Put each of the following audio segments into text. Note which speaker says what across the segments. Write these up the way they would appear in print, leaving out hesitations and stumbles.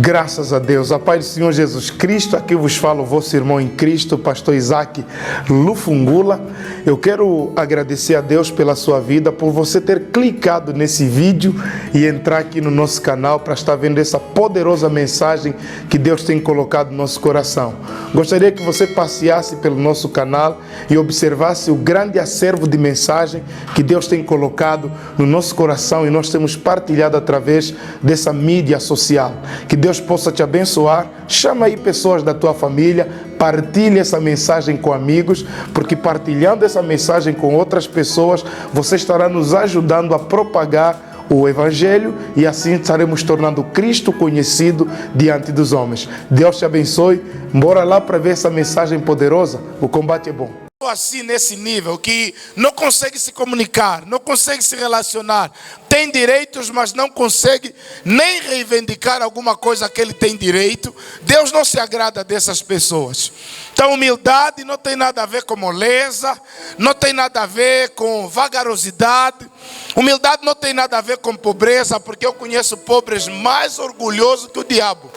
Speaker 1: Graças a Deus, a paz do Senhor Jesus Cristo. Aqui vos fala o vosso irmão em Cristo, pastor Isaac Lufungula. Eu quero agradecer a Deus pela sua vida, por você ter clicado nesse vídeo e entrar aqui no nosso canal para estar vendo essa poderosa mensagem que Deus tem colocado no nosso coração. Gostaria que você passeasse pelo nosso canal e observasse o grande acervo de mensagem que Deus tem colocado no nosso coração e nós temos partilhado através dessa mídia social. Que Deus possa te abençoar. Chama aí pessoas da tua família, partilhe essa mensagem com amigos, porque partilhando essa mensagem com outras pessoas, você estará nos ajudando a propagar o Evangelho e assim estaremos tornando Cristo conhecido diante dos homens. Deus te abençoe. Bora lá para ver essa mensagem poderosa. O combate é bom.
Speaker 2: Assim, nesse nível, que não consegue se comunicar, não consegue se relacionar, tem direitos, mas não consegue nem reivindicar alguma coisa que ele tem direito. Deus não se agrada dessas pessoas. Então, humildade não tem nada a ver com moleza, não tem nada a ver com vagarosidade. Humildade não tem nada a ver com pobreza, porque eu conheço pobres mais orgulhosos que o diabo.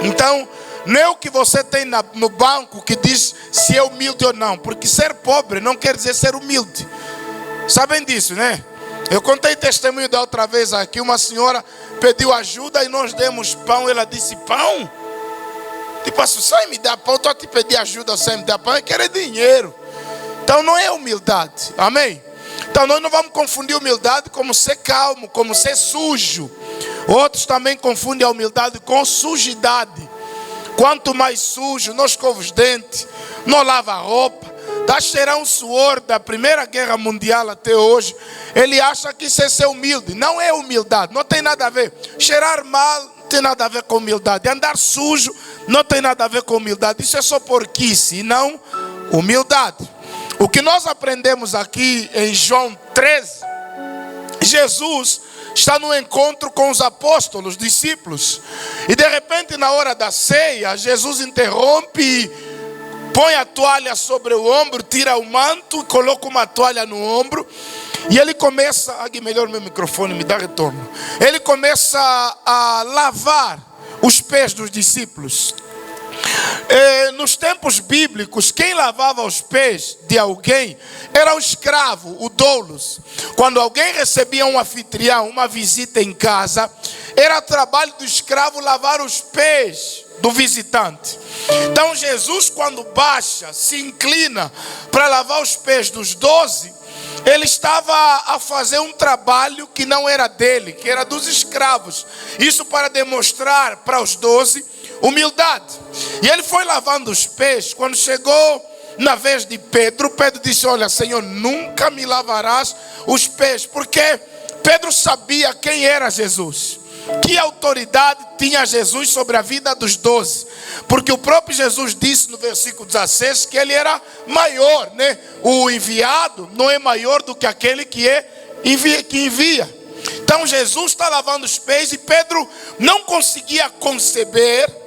Speaker 2: Então, não é o que você tem no banco que diz se é humilde ou não. Porque ser pobre não quer dizer ser humilde. Sabem disso, né? Eu contei testemunho da outra vez aqui. Uma senhora pediu ajuda e nós demos pão. Ela disse, pão? Tipo assim, só me dá pão. Estou a te pedir ajuda, você me dá pão. Eu quero dinheiro. Então não é humildade. Amém? Então nós não vamos confundir humildade como ser calmo, como ser sujo. Outros também confundem a humildade com sujidade. Quanto mais sujo, não escova os dentes, não lava a roupa, está cheirando um suor da Primeira Guerra Mundial até hoje. Ele acha que isso é ser humilde. Não é humildade, não tem nada a ver. Cheirar mal não tem nada a ver com humildade. Andar sujo não tem nada a ver com humildade. Isso é só porquice e não humildade. O que nós aprendemos aqui em João 13, Jesus está no encontro com os apóstolos, discípulos. E de repente, na hora da ceia, Jesus interrompe e põe a toalha sobre o ombro, tira o manto e coloca uma toalha no ombro. E ele começa, aqui melhor meu microfone, me dá retorno. Ele começa a lavar os pés dos discípulos. Nos tempos bíblicos, quem lavava os pés de alguém era o escravo, o doulos. Quando alguém recebia um anfitrião, uma visita em casa, era trabalho do escravo lavar os pés do visitante. Então Jesus, quando baixa, se inclina para lavar os pés dos 12, ele estava a fazer um trabalho que não era dele, que era dos escravos. Isso para demonstrar para os 12 humildade. E ele foi lavando os pés. Quando chegou na vez de Pedro, Pedro disse, olha, Senhor, nunca me lavarás os pés. Porque Pedro sabia quem era Jesus, que autoridade tinha Jesus sobre a vida dos 12. Porque o próprio Jesus disse no versículo 16 que ele era maior, né? O enviado não é maior do que aquele que envia. Então Jesus está lavando os pés e Pedro não conseguia conceber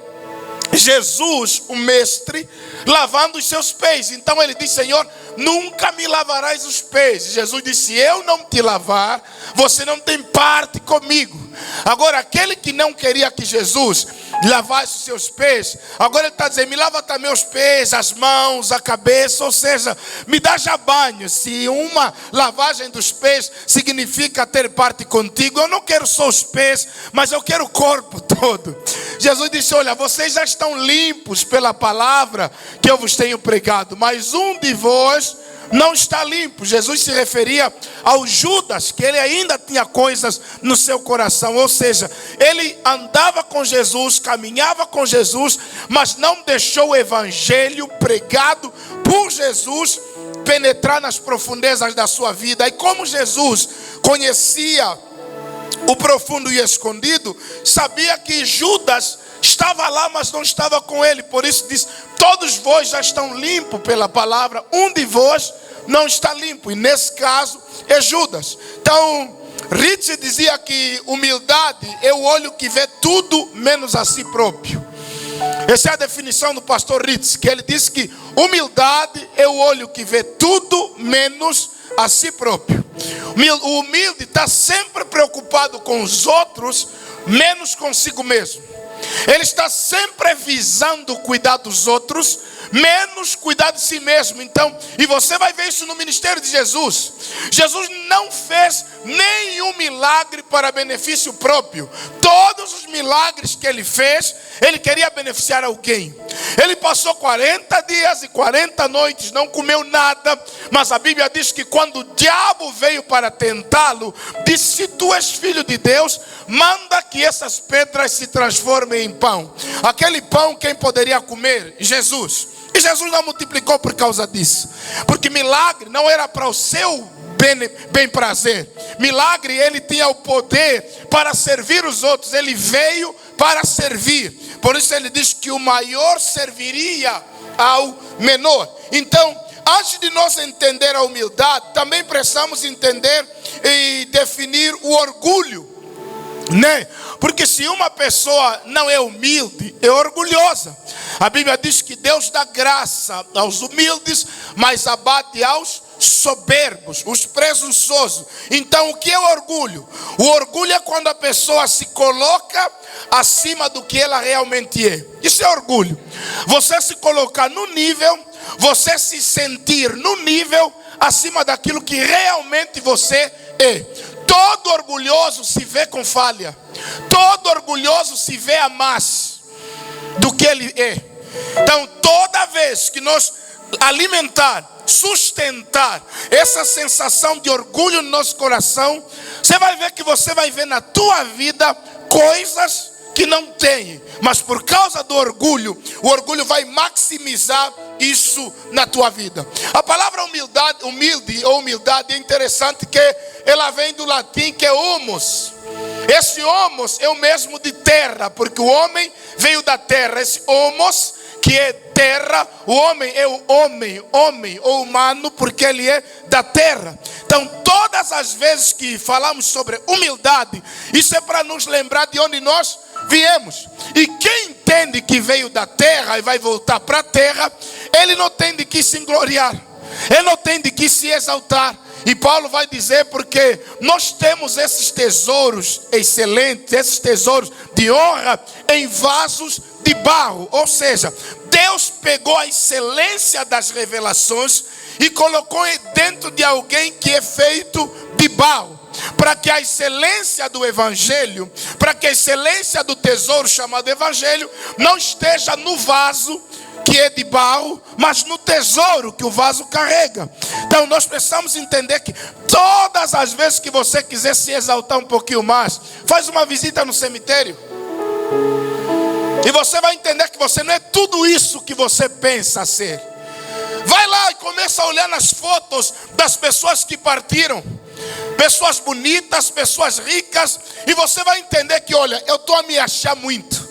Speaker 2: Jesus, o mestre, lavando os seus pés. Então ele disse, Senhor, nunca me lavarás os pés. E Jesus disse, se eu não te lavar, você não tem parte comigo. Agora, aquele que não queria que Jesus lavasse os seus pés, agora ele está dizendo, me lava também os pés, as mãos, a cabeça. Ou seja, me dá já banho. Se uma lavagem dos pés significa ter parte contigo, eu não quero só os pés, mas eu quero o corpo todo. Jesus disse, olha, vocês já estão limpos pela palavra que eu vos tenho pregado, mas um de vós não está limpo. Jesus se referia ao Judas, que ele ainda tinha coisas no seu coração. Ou seja, ele andava com Jesus, caminhava com Jesus, mas não deixou o evangelho pregado por Jesus penetrar nas profundezas da sua vida. E como Jesus conhecia o profundo e escondido, sabia que Judas estava lá, mas não estava com ele. Por isso diz, todos vós já estão limpos pela palavra, um de vós não está limpo. E nesse caso é Judas. Então Ritz dizia que humildade é o olho que vê tudo menos a si próprio. Essa é a definição do pastor Ritz, que ele disse que humildade é o olho que vê tudo menos a si próprio. O humilde está sempre preocupado com os outros, menos consigo mesmo. Ele está sempre visando cuidar dos outros, menos cuidar de si mesmo. Então, e você vai ver isso no ministério de Jesus. Jesus não fez nenhum milagre para benefício próprio. Todos os milagres que ele fez, ele queria beneficiar alguém. Ele passou 40 dias e 40 noites, não comeu nada. Mas a Bíblia diz que quando o diabo veio para tentá-lo, disse: se tu és filho de Deus, manda que essas pedras se transformem em pão. Aquele pão, quem poderia comer? Jesus. E Jesus não multiplicou por causa disso. Porque milagre não era para o seu bem prazer. Milagre, ele tinha o poder para servir os outros. Ele veio para servir. Por isso ele diz que o maior serviria ao menor. Então, antes de nós entender a humildade, também precisamos entender e definir o orgulho, né? Porque se uma pessoa não é humilde, é orgulhosa. A Bíblia diz que Deus dá graça aos humildes, mas abate aos soberbos, os presunçosos. Então, o que é o orgulho? O orgulho é quando a pessoa se coloca acima do que ela realmente é. Isso é orgulho. Você se colocar no nível, você se sentir no nível acima daquilo que realmente você é. Todo orgulhoso se vê com falha. Todo orgulhoso se vê a mais do que ele é. Então, toda vez que nós alimentar, sustentar essa sensação de orgulho no nosso coração, você vai ver que você vai ver na tua vida coisas que não tem, mas por causa do orgulho, o orgulho vai maximizar isso na tua vida. A palavra humilde ou humildade é interessante, que ela vem do latim, que é humus. Esse humus é o mesmo de terra, porque o homem veio da terra. Esse humus, que é terra, o homem é o homem ou humano, porque ele é da terra. Então, todas as vezes que falamos sobre humildade, isso é para nos lembrar de onde nós viemos. E quem entende que veio da terra e vai voltar para a terra, ele não tem de que se gloriar, ele não tem de que se exaltar. E Paulo vai dizer, porque nós temos esses tesouros excelentes, esses tesouros de honra em vasos de barro. Ou seja, Deus pegou a excelência das revelações e colocou dentro de alguém que é feito de barro, para que a excelência do evangelho, para que a excelência do tesouro chamado evangelho não esteja no vaso que é de barro, mas no tesouro que o vaso carrega. Então nós precisamos entender que todas as vezes que você quiser se exaltar um pouquinho mais, faz uma visita no cemitério, e você vai entender que você não é tudo isso que você pensa ser. Vai lá e começa a olhar nas fotos das pessoas que partiram, pessoas bonitas, pessoas ricas, e você vai entender que, olha, eu estou a me achar muito,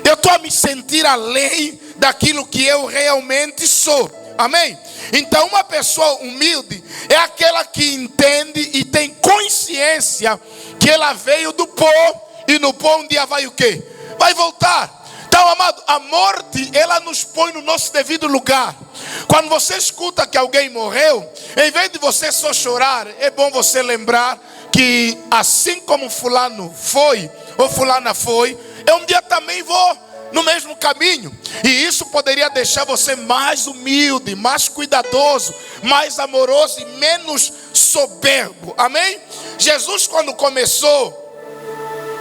Speaker 2: eu estou a me sentir além daquilo que eu realmente sou. Amém? Então, uma pessoa humilde é aquela que entende e tem consciência que ela veio do pó, e no pó um dia vai o quê? Vai voltar. Então, amado, a morte, ela nos põe no nosso devido lugar. Quando você escuta que alguém morreu, em vez de você só chorar, é bom você lembrar que assim como fulano foi, ou fulana foi, eu um dia também vou no mesmo caminho. E isso poderia deixar você mais humilde, mais cuidadoso, mais amoroso e menos soberbo. Amém? Jesus, quando começou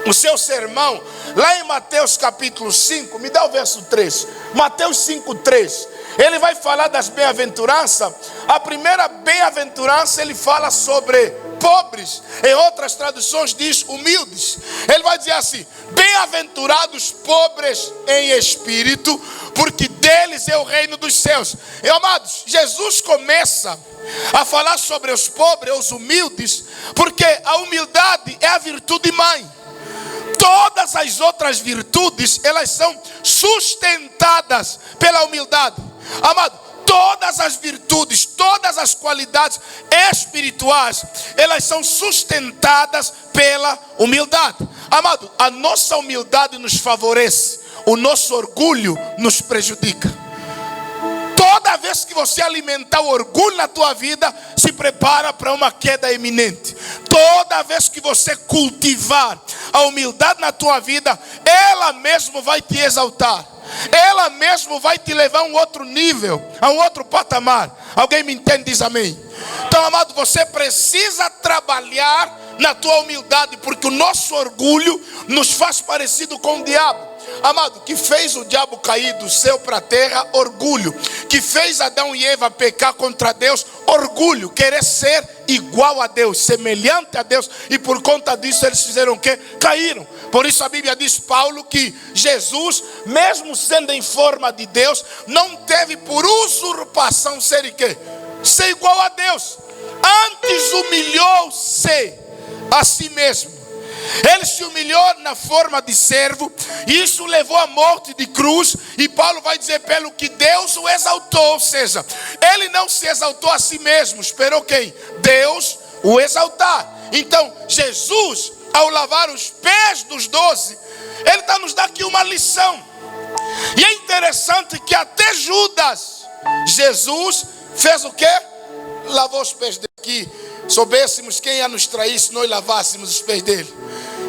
Speaker 2: o seu sermão, lá em Mateus capítulo 5, me dá o verso 3. Mateus 5:3. Ele vai falar das bem-aventuranças. A primeira bem-aventurança, ele fala sobre pobres. Em outras traduções diz humildes. Ele vai dizer assim: bem-aventurados pobres em espírito, porque deles é o reino dos céus. E amados, Jesus começa a falar sobre os pobres, os humildes, porque a humildade é a virtude mãe. Todas as outras virtudes, elas são sustentadas pela humildade. Amado, todas as virtudes, todas as qualidades espirituais, elas são sustentadas pela humildade. Amado, a nossa humildade nos favorece, o nosso orgulho nos prejudica. Toda vez vez que você alimentar o orgulho na tua vida, se prepara para uma queda iminente. Toda vez que você cultivar a humildade na tua vida, ela mesmo vai te exaltar. Ela mesmo vai te levar a um outro nível, a um outro patamar. Alguém me entende? Diz amém. Então, amado, você precisa trabalhar na tua humildade, porque o nosso orgulho nos faz parecido com o diabo. Amado, que fez o diabo cair do céu para a terra? Orgulho. Que fez Adão e Eva pecar contra Deus? Orgulho. Querer ser igual a Deus, semelhante a Deus. E por conta disso eles fizeram o quê? Caíram. Por isso a Bíblia diz, Paulo, que Jesus, mesmo sendo em forma de Deus, não teve por usurpação ser o quê? Ser igual a Deus. Antes humilhou-se a si mesmo. Ele se humilhou na forma de servo. Isso levou à morte de cruz. E Paulo vai dizer, pelo que Deus o exaltou. Ou seja, ele não se exaltou a si mesmo. Esperou quem? Deus o exaltar. Então Jesus, ao lavar os pés dos 12, ele está nos dando aqui uma lição. E é interessante que até Judas, Jesus fez o quê? Lavou os pés dele. Que soubéssemos quem ia nos trair se nós lavássemos os pés dele.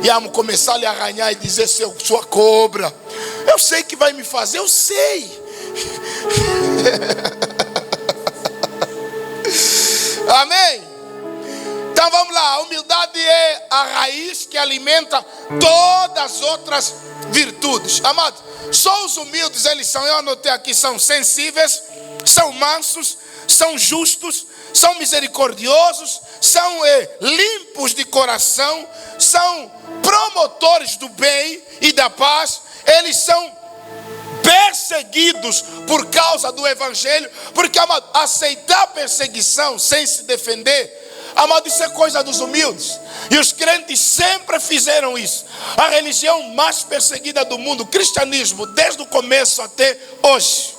Speaker 2: Íamos começar a lhe arranhar e dizer, sua cobra. Eu sei que vai me fazer, eu sei. Amém? Então vamos lá, a humildade é a raiz que alimenta todas as outras virtudes. Amado, só os humildes eles são, eu anotei aqui, são sensíveis, são mansos, são justos, são misericordiosos, são limpos de coração, são promotores do bem e da paz. Eles são perseguidos por causa do evangelho, porque, amado, aceitar perseguição sem se defender, amado, isso é coisa dos humildes. E os crentes sempre fizeram isso. A religião mais perseguida do mundo, o cristianismo, desde o começo até hoje.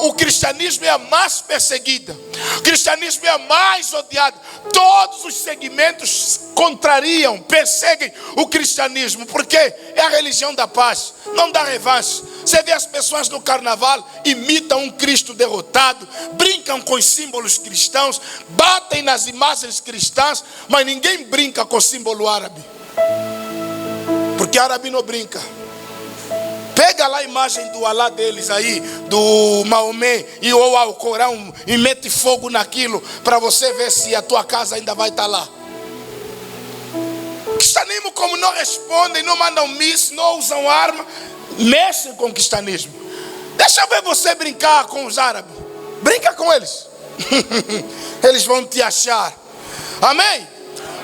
Speaker 2: O cristianismo é a mais perseguida. O cristianismo é a mais odiada. Todos os segmentos contrariam, perseguem o cristianismo, porque é a religião da paz, não dá revanche. Você vê as pessoas no carnaval, imitam um Cristo derrotado, brincam com os símbolos cristãos, batem nas imagens cristãs, mas ninguém brinca com o símbolo árabe, porque árabe não brinca. Pega lá a imagem do Alá deles aí, do Maomé, e ou ao Corão, e mete fogo naquilo, para você ver se a tua casa ainda vai estar lá. O cristianismo, como não respondem, não mandam missa, não usam arma, mexem com o cristianismo. Deixa eu ver você brincar com os árabes. Brinca com eles. Eles vão te achar. Amém?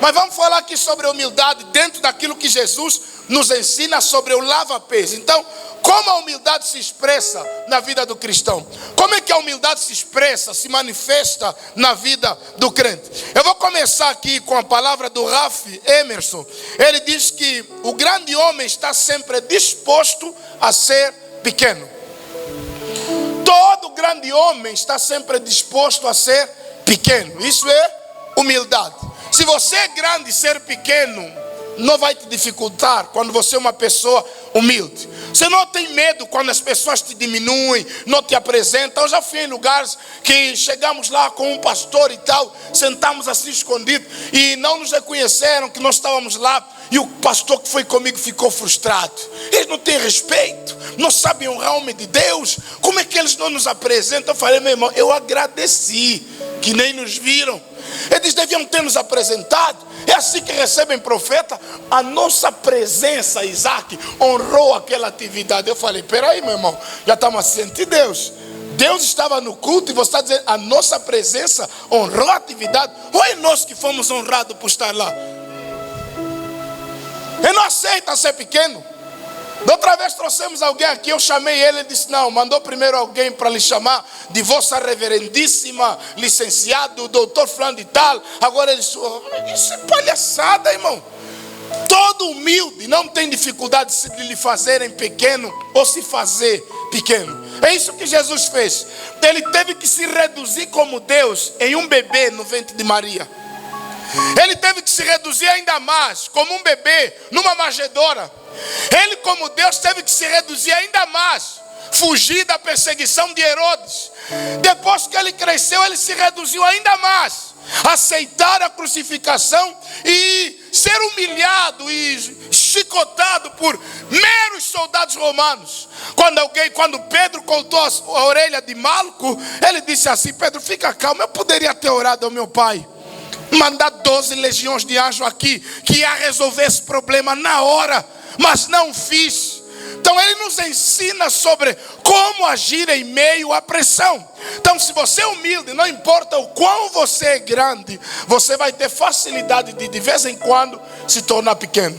Speaker 2: Mas vamos falar aqui sobre a humildade dentro daquilo que Jesus nos ensina sobre o lava-pés. Então, como a humildade se expressa na vida do cristão? Como é que a humildade se expressa, se manifesta na vida do crente? Eu vou começar aqui com a palavra do Ralph Emerson. Ele diz que o grande homem está sempre disposto a ser pequeno. Todo grande homem está sempre disposto a ser pequeno. Isso é humildade. Se você é grande e ser pequeno não vai te dificultar quando você é uma pessoa humilde. Você não tem medo quando as pessoas te diminuem, não te apresentam. Eu já fui em lugares que chegamos lá com um pastor e tal, sentamos assim escondido e não nos reconheceram que nós estávamos lá. E o pastor que foi comigo ficou frustrado. Eles não têm respeito, não sabem honrar o homem de Deus. Como é que eles não nos apresentam? Eu falei, meu irmão, eu agradeci que nem nos viram. Eles deviam ter nos apresentado. É assim que recebem profeta. A nossa presença, Isaac, honrou aquela atividade. Eu falei, peraí, meu irmão, já estamos a sentir Deus. Deus estava no culto e você está dizendo, a nossa presença honrou a atividade. Ou é nós que fomos honrados por estar lá? Ele não aceita ser pequeno. Da outra vez trouxemos alguém aqui, eu chamei ele, ele disse, não, mandou primeiro alguém para lhe chamar de vossa reverendíssima, licenciado, doutor fulano de tal. Agora ele disse, isso é palhaçada, irmão. Todo humilde não tem dificuldade de lhe fazerem pequeno ou se fazer pequeno. É isso que Jesus fez. Ele teve que se reduzir como Deus em um bebê no ventre de Maria. Ele teve que se reduzir ainda mais como um bebê numa manjedoura. Ele, como Deus, teve que se reduzir ainda mais, fugir da perseguição de Herodes. Depois que ele cresceu, ele se reduziu ainda mais. Aceitar a crucificação e ser humilhado e chicotado por meros soldados romanos. Quando Pedro cortou a orelha de Malco, ele disse assim: Pedro, fica calmo, eu poderia ter orado ao meu pai, mandar 12 legiões de anjos aqui, que ia resolver esse problema na hora, mas não fiz. Então ele nos ensina sobre como agir em meio à pressão. Então, se você é humilde, não importa o quão você é grande, você vai ter facilidade de vez em quando se tornar pequeno.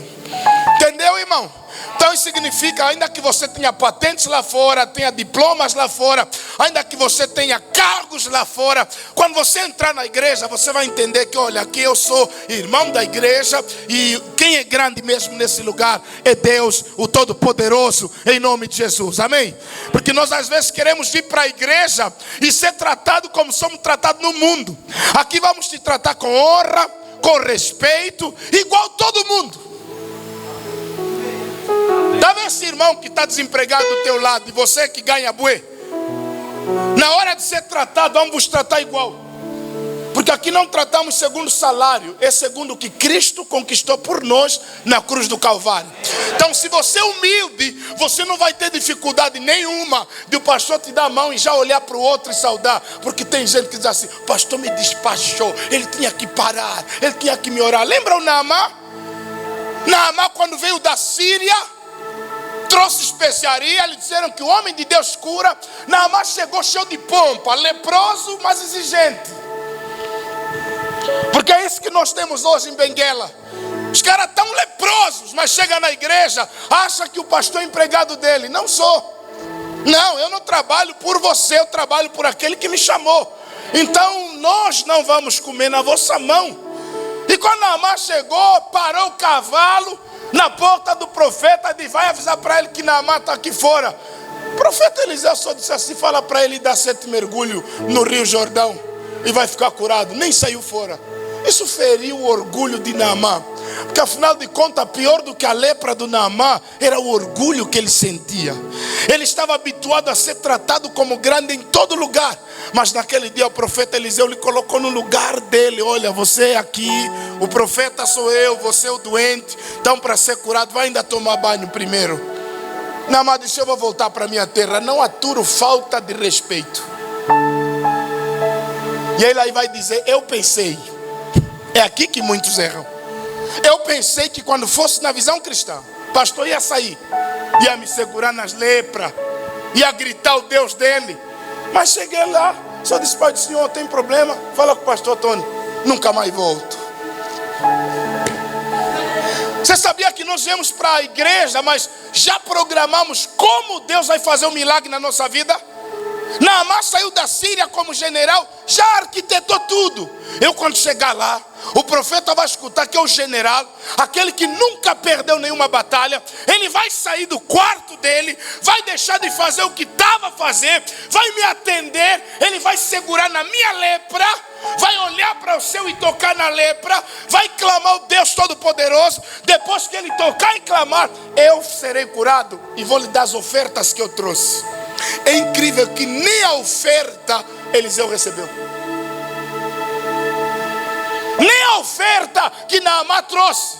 Speaker 2: Entendeu, irmão? Então isso significa, ainda que você tenha patentes lá fora, tenha diplomas lá fora, ainda que você tenha cargos lá fora, quando você entrar na igreja, você vai entender que, olha, aqui eu sou irmão da igreja, e quem é grande mesmo nesse lugar é Deus, o Todo-Poderoso, em nome de Jesus, amém? Porque nós às vezes queremos vir para a igreja e ser tratado como somos tratados no mundo. Aqui vamos te tratar com honra, com respeito, igual todo mundo. Tá vendo esse irmão que está desempregado do teu lado, e você que ganha bué? Na hora de ser tratado, vamos vos tratar igual. Porque aqui não tratamos segundo salário, é segundo o que Cristo conquistou por nós na cruz do Calvário. Então, se você é humilde, você não vai ter dificuldade nenhuma de o pastor te dar a mão e já olhar para o outro e saudar. Porque tem gente que diz assim: o pastor me despachou, ele tinha que parar, ele tinha que me orar. Lembra o Naamã? Naamã, quando veio da Síria, trouxe especiaria, eles disseram que o homem de Deus cura. Naamã chegou cheio de pompa, leproso, mas exigente. Porque é isso que nós temos hoje em Benguela. Os caras estão leprosos, mas chega na igreja, acha que o pastor é empregado dele. Não sou. Não, eu não trabalho por você, eu trabalho por aquele que me chamou. Então nós não vamos comer na vossa mão. E quando Naamã chegou, parou o cavalo na porta do profeta, e vai avisar para ele que Naamã está aqui fora. O profeta Eliseu só disse assim: fala para ele dar 7 mergulhos no Rio Jordão e vai ficar curado. Nem saiu fora. Isso feriu o orgulho de Naamã. Porque afinal de contas, pior do que a lepra do Naamã era o orgulho que ele sentia. Ele estava habituado a ser tratado como grande em todo lugar. Mas naquele dia o profeta Eliseu lhe colocou no lugar dele. Olha, você é aqui, o profeta sou eu, você é o doente. Então, para ser curado, vai ainda tomar banho primeiro. Naamã disse: eu vou voltar para minha terra, não aturo falta de respeito. E ele aí vai dizer: eu pensei. É aqui que muitos erram. Eu pensei que quando fosse na visão cristã, o pastor ia sair, ia me segurar nas lepras, ia gritar o Deus dele. Mas cheguei lá, só disse: pai do senhor, tem problema? Fala com o pastor Tony, nunca mais volto. Você sabia que nós viemos para a igreja, mas já programamos como Deus vai fazer um milagre na nossa vida? Naamã saiu da Síria como general, já arquitetou tudo. Eu, quando chegar lá, o profeta vai escutar que é o general, aquele que nunca perdeu nenhuma batalha. Ele vai sair do quarto dele, vai deixar de fazer o que estava a fazer, vai me atender, ele vai segurar na minha lepra, vai olhar para o céu e tocar na lepra, vai clamar o Deus Todo-Poderoso. Depois que ele tocar e clamar, eu serei curado e vou lhe dar as ofertas que eu trouxe. É incrível que nem a oferta Eliseu recebeu. Nem a oferta que Naamã trouxe.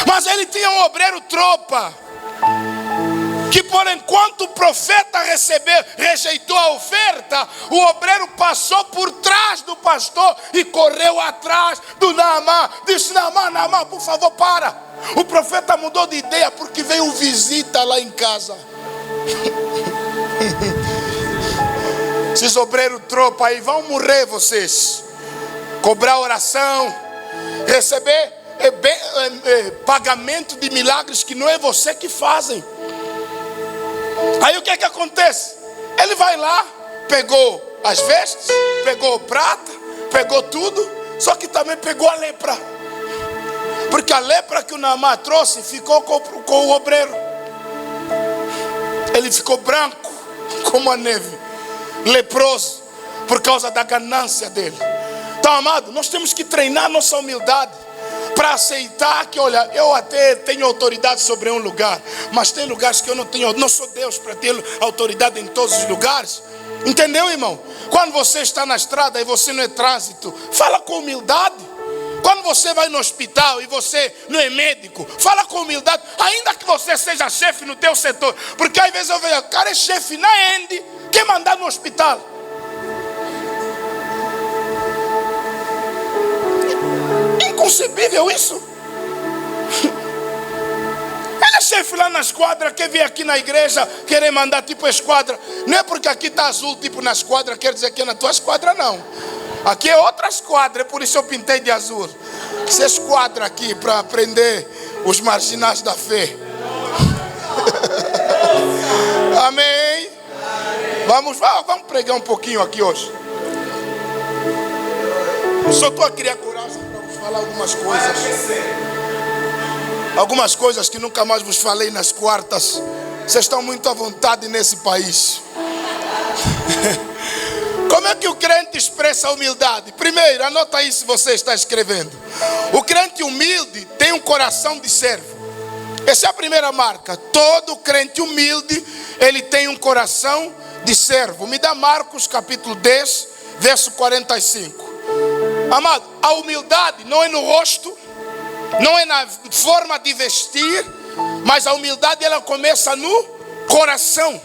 Speaker 2: Mas ele tinha um obreiro tropa, que por enquanto o profeta rejeitou a oferta, o obreiro passou por trás do pastor e correu atrás do Naamã. Disse: Naamã, por favor, para. O profeta mudou de ideia porque veio visita lá em casa. Esses obreiros tropa aí vão morrer vocês. Cobrar oração, receber pagamento de milagres que não é você que fazem. Aí o que é que acontece? Ele vai lá, pegou as vestes, pegou prata, pegou tudo, só que também pegou a lepra. Porque a lepra que o Naamã trouxe ficou com o obreiro. Ele ficou branco como a neve, leproso, por causa da ganância dele. Então, amado, nós temos que treinar nossa humildade para aceitar que, olha, eu até tenho autoridade sobre um lugar, mas tem lugares que eu não tenho, não sou Deus para ter autoridade em todos os lugares. Entendeu, irmão? Quando você está na estrada e você não é trânsito, fala com humildade. Quando você vai no hospital e você não é médico, fala com humildade. Ainda que você seja chefe no teu setor. Porque às vezes eu vejo, o cara é chefe na ENDE, quer mandar no hospital. Inconcebível isso. Ele é chefe lá na esquadra, quer vir aqui na igreja, querer mandar tipo esquadra. Não é porque aqui está azul, tipo na esquadra, quer dizer que é na tua esquadra, não. Aqui é outra esquadra, é por isso eu pintei de azul. Isso é esquadra aqui para prender os marginais da fé. Amém. Vamos pregar um pouquinho aqui hoje. Eu só estou a criar coragem para vos falar algumas coisas. Algumas coisas que nunca mais vos falei nas quartas. Vocês estão muito à vontade nesse país. Como é que o crente expressa a humildade? Primeiro, anota aí se você está escrevendo. O crente humilde tem um coração de servo. Essa é a primeira marca. Todo crente humilde, ele tem um coração de servo. Me dá Marcos capítulo 10, verso 45. Amado, a humildade não é no rosto, não é na forma de vestir, mas a humildade ela começa no coração.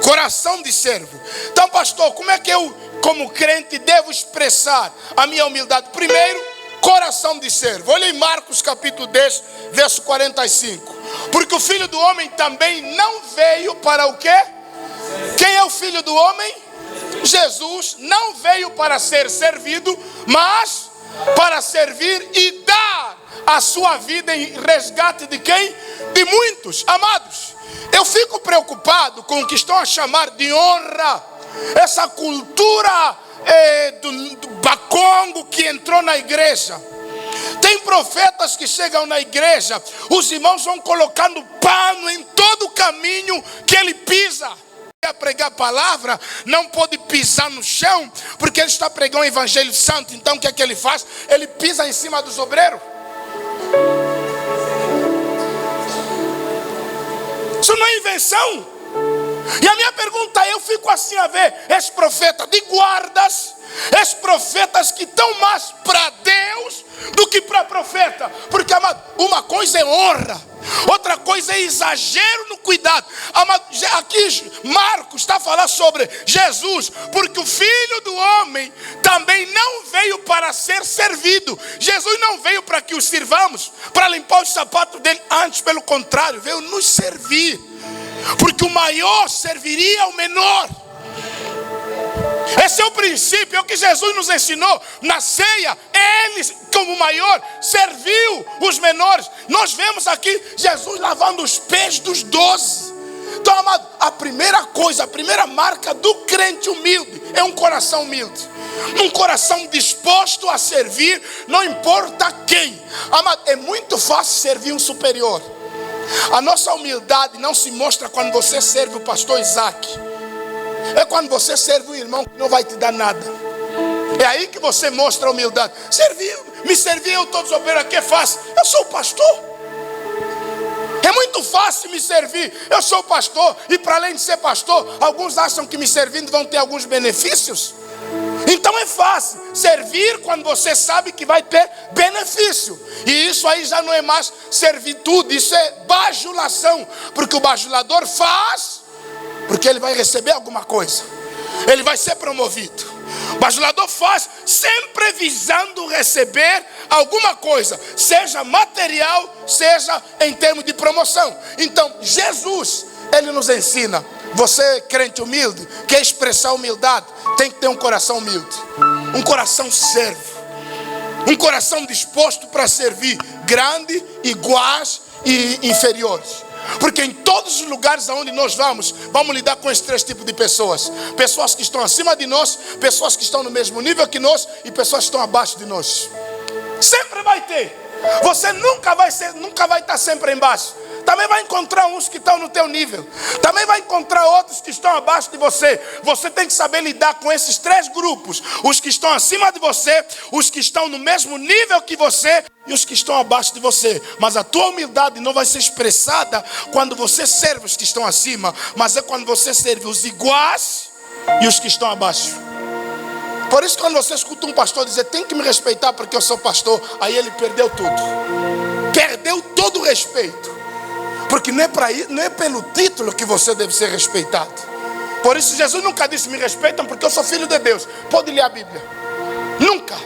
Speaker 2: Coração de servo. Então, pastor, como é que eu, como crente, devo expressar a minha humildade? Primeiro, coração de servo. Olha em Marcos capítulo 10, verso 45. Porque o Filho do Homem também não veio para o quê? Quem é o Filho do Homem? Jesus não veio para ser servido, mas para servir e dar a sua vida em resgate de quem? De muitos. Amados, eu fico preocupado com o que estão a chamar de honra. Essa cultura do bacongo que entrou na igreja. Tem profetas que chegam na igreja, os irmãos vão colocando pano em todo o caminho que ele pisa. A pregar a palavra, não pode pisar no chão, porque ele está pregando o evangelho santo. Então o que é que ele faz? Ele pisa em cima dos obreiros. Isso não é invenção. E a minha pergunta é, eu fico assim a ver, esse profeta de guardas, esses profetas que estão mais para Deus do que para profeta. Porque, amado, uma coisa é honra, outra coisa é exagero no cuidado. Amado, aqui Marcos está a falar sobre Jesus, porque o Filho do Homem também não veio para ser servido. Jesus não veio para que o sirvamos, para limpar os sapatos dele. Antes, pelo contrário, veio nos servir. Porque o maior serviria ao menor. Esse é o princípio, é o que Jesus nos ensinou na ceia. Ele, como maior, serviu os menores. Nós vemos aqui Jesus lavando os pés dos 12. Então, amado, a primeira coisa, a primeira marca do crente humilde é um coração humilde. Um coração disposto a servir, não importa quem. Amado, é muito fácil servir um superior. A nossa humildade não se mostra quando você serve o pastor Isaac. É quando você serve um irmão que não vai te dar nada. É aí que você mostra a humildade. Me serviu, eu todos obreiros aqui é fácil. Eu sou o pastor. É muito fácil me servir. Eu sou o pastor. E para além de ser pastor, alguns acham que me servindo vão ter alguns benefícios. Então é fácil servir quando você sabe que vai ter benefício. E isso aí já não é mais servitude, isso é bajulação. Porque o bajulador faz porque ele vai receber alguma coisa. Ele vai ser promovido. O bajulador faz sempre visando receber alguma coisa, seja material, seja em termos de promoção. Então Jesus, ele nos ensina. Você, crente humilde, quer expressar humildade, tem que ter um coração humilde. Um coração servo. Um coração disposto para servir grande, iguais e inferiores. Porque em todos os lugares aonde nós vamos lidar com esses 3 tipos de pessoas. Pessoas que estão acima de nós, pessoas que estão no mesmo nível que nós e pessoas que estão abaixo de nós. Sempre vai ter. Você nunca vai estar sempre embaixo. Também vai encontrar uns que estão no teu nível. Também vai encontrar outros que estão abaixo de você. Você tem que saber lidar com esses 3 grupos. Os que estão acima de você, os que estão no mesmo nível que você e os que estão abaixo de você. Mas a tua humildade não vai ser expressada quando você serve os que estão acima, mas é quando você serve os iguais e os que estão abaixo. Por isso, quando você escuta um pastor dizer, tem que me respeitar porque eu sou pastor, aí ele perdeu tudo. Perdeu todo o respeito. Porque não é pelo título que você deve ser respeitado. Por isso, Jesus nunca disse, me respeitam porque eu sou filho de Deus. Pode ler a Bíblia. Nunca.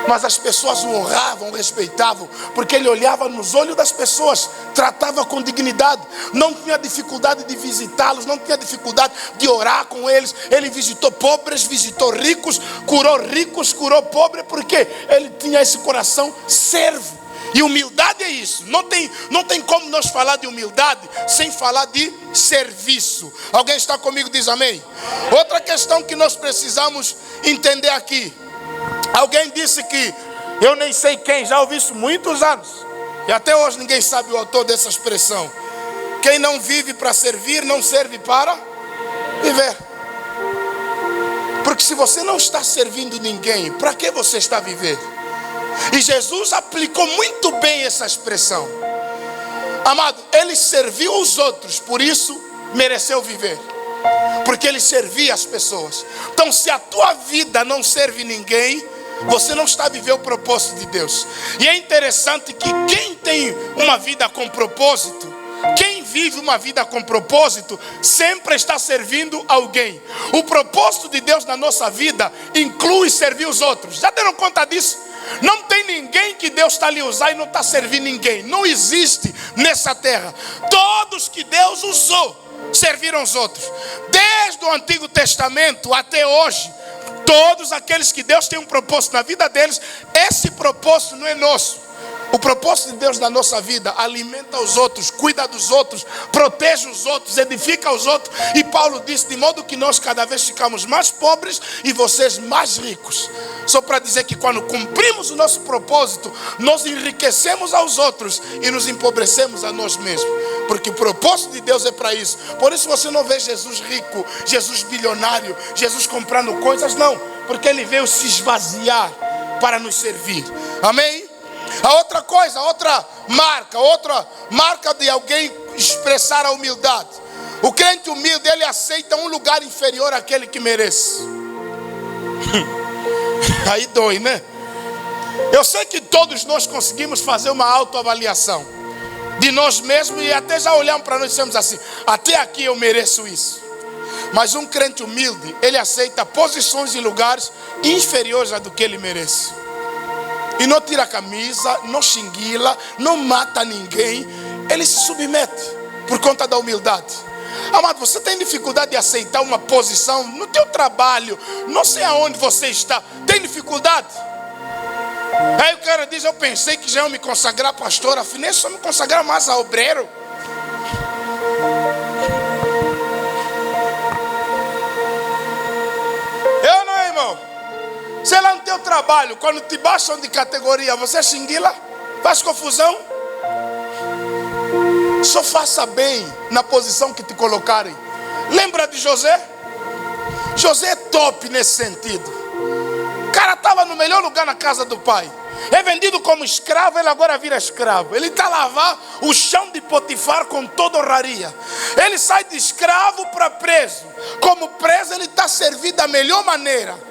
Speaker 2: Mas as pessoas o honravam, o respeitavam, porque ele olhava nos olhos das pessoas, tratava com dignidade, não tinha dificuldade de visitá-los, não tinha dificuldade de orar com eles. Ele visitou pobres, visitou ricos, curou pobres, porque ele tinha esse coração servo. E humildade é isso. Não tem como nós falar de humildade sem falar de serviço. Alguém está comigo, diz amém? Outra questão que nós precisamos entender aqui. Alguém disse que, eu nem sei quem, já ouvi isso muitos anos, e até hoje ninguém sabe o autor dessa expressão. Quem não vive para servir, não serve para viver. Porque se você não está servindo ninguém, para que você está vivendo? E Jesus aplicou muito bem essa expressão. Amado, ele serviu os outros, por isso mereceu viver. Porque ele servia as pessoas. Então, se a tua vida não serve ninguém, você não está vivendo o propósito de Deus. E é interessante que quem tem uma vida com propósito, quem vive uma vida com propósito, sempre está servindo alguém. O propósito de Deus na nossa vida inclui servir os outros. Já deram conta disso? Não tem ninguém que Deus está ali usar e não está servindo ninguém. Não existe nessa terra. Todos que Deus usou serviram os outros. Desde o Antigo Testamento até hoje, todos aqueles que Deus tem um propósito na vida deles, esse propósito não é nosso. O propósito de Deus na nossa vida alimenta os outros, cuida dos outros, protege os outros, edifica os outros. E Paulo disse, de modo que nós cada vez ficamos mais pobres e vocês mais ricos. Só para dizer que quando cumprimos o nosso propósito, nós enriquecemos aos outros e nos empobrecemos a nós mesmos. Porque o propósito de Deus é para isso. Por isso você não vê Jesus rico, Jesus bilionário, Jesus comprando coisas, não. Porque ele veio se esvaziar para nos servir. Amém? A outra coisa, outra marca de alguém expressar a humildade. O crente humilde, ele aceita um lugar inferior àquele que merece. Aí dói, né? Eu sei que todos nós conseguimos fazer uma autoavaliação de nós mesmos e até já olhamos para nós e dissemos assim, até aqui eu mereço isso. Mas um crente humilde, ele aceita posições e lugares inferiores a do que ele merece. E não tira a camisa, não xinguila, não mata ninguém. Ele se submete por conta da humildade. Amado, você tem dificuldade de aceitar uma posição no teu trabalho, não sei aonde você está, tem dificuldade? Aí o cara diz, eu pensei que já ia me consagrar pastor, afinal é só me consagrar mais a obreiro. Eu não, irmão. Sei lá no teu trabalho, quando te baixam de categoria, você xinguila, faz confusão. Só faça bem na posição que te colocarem. Lembra de José? José é top nesse sentido. O cara estava no melhor lugar na casa do pai. É vendido como escravo, ele agora vira escravo. Ele está a lavar o chão de Potifar com toda honraria. Ele sai de escravo para preso. Como preso, ele está servido da melhor maneira.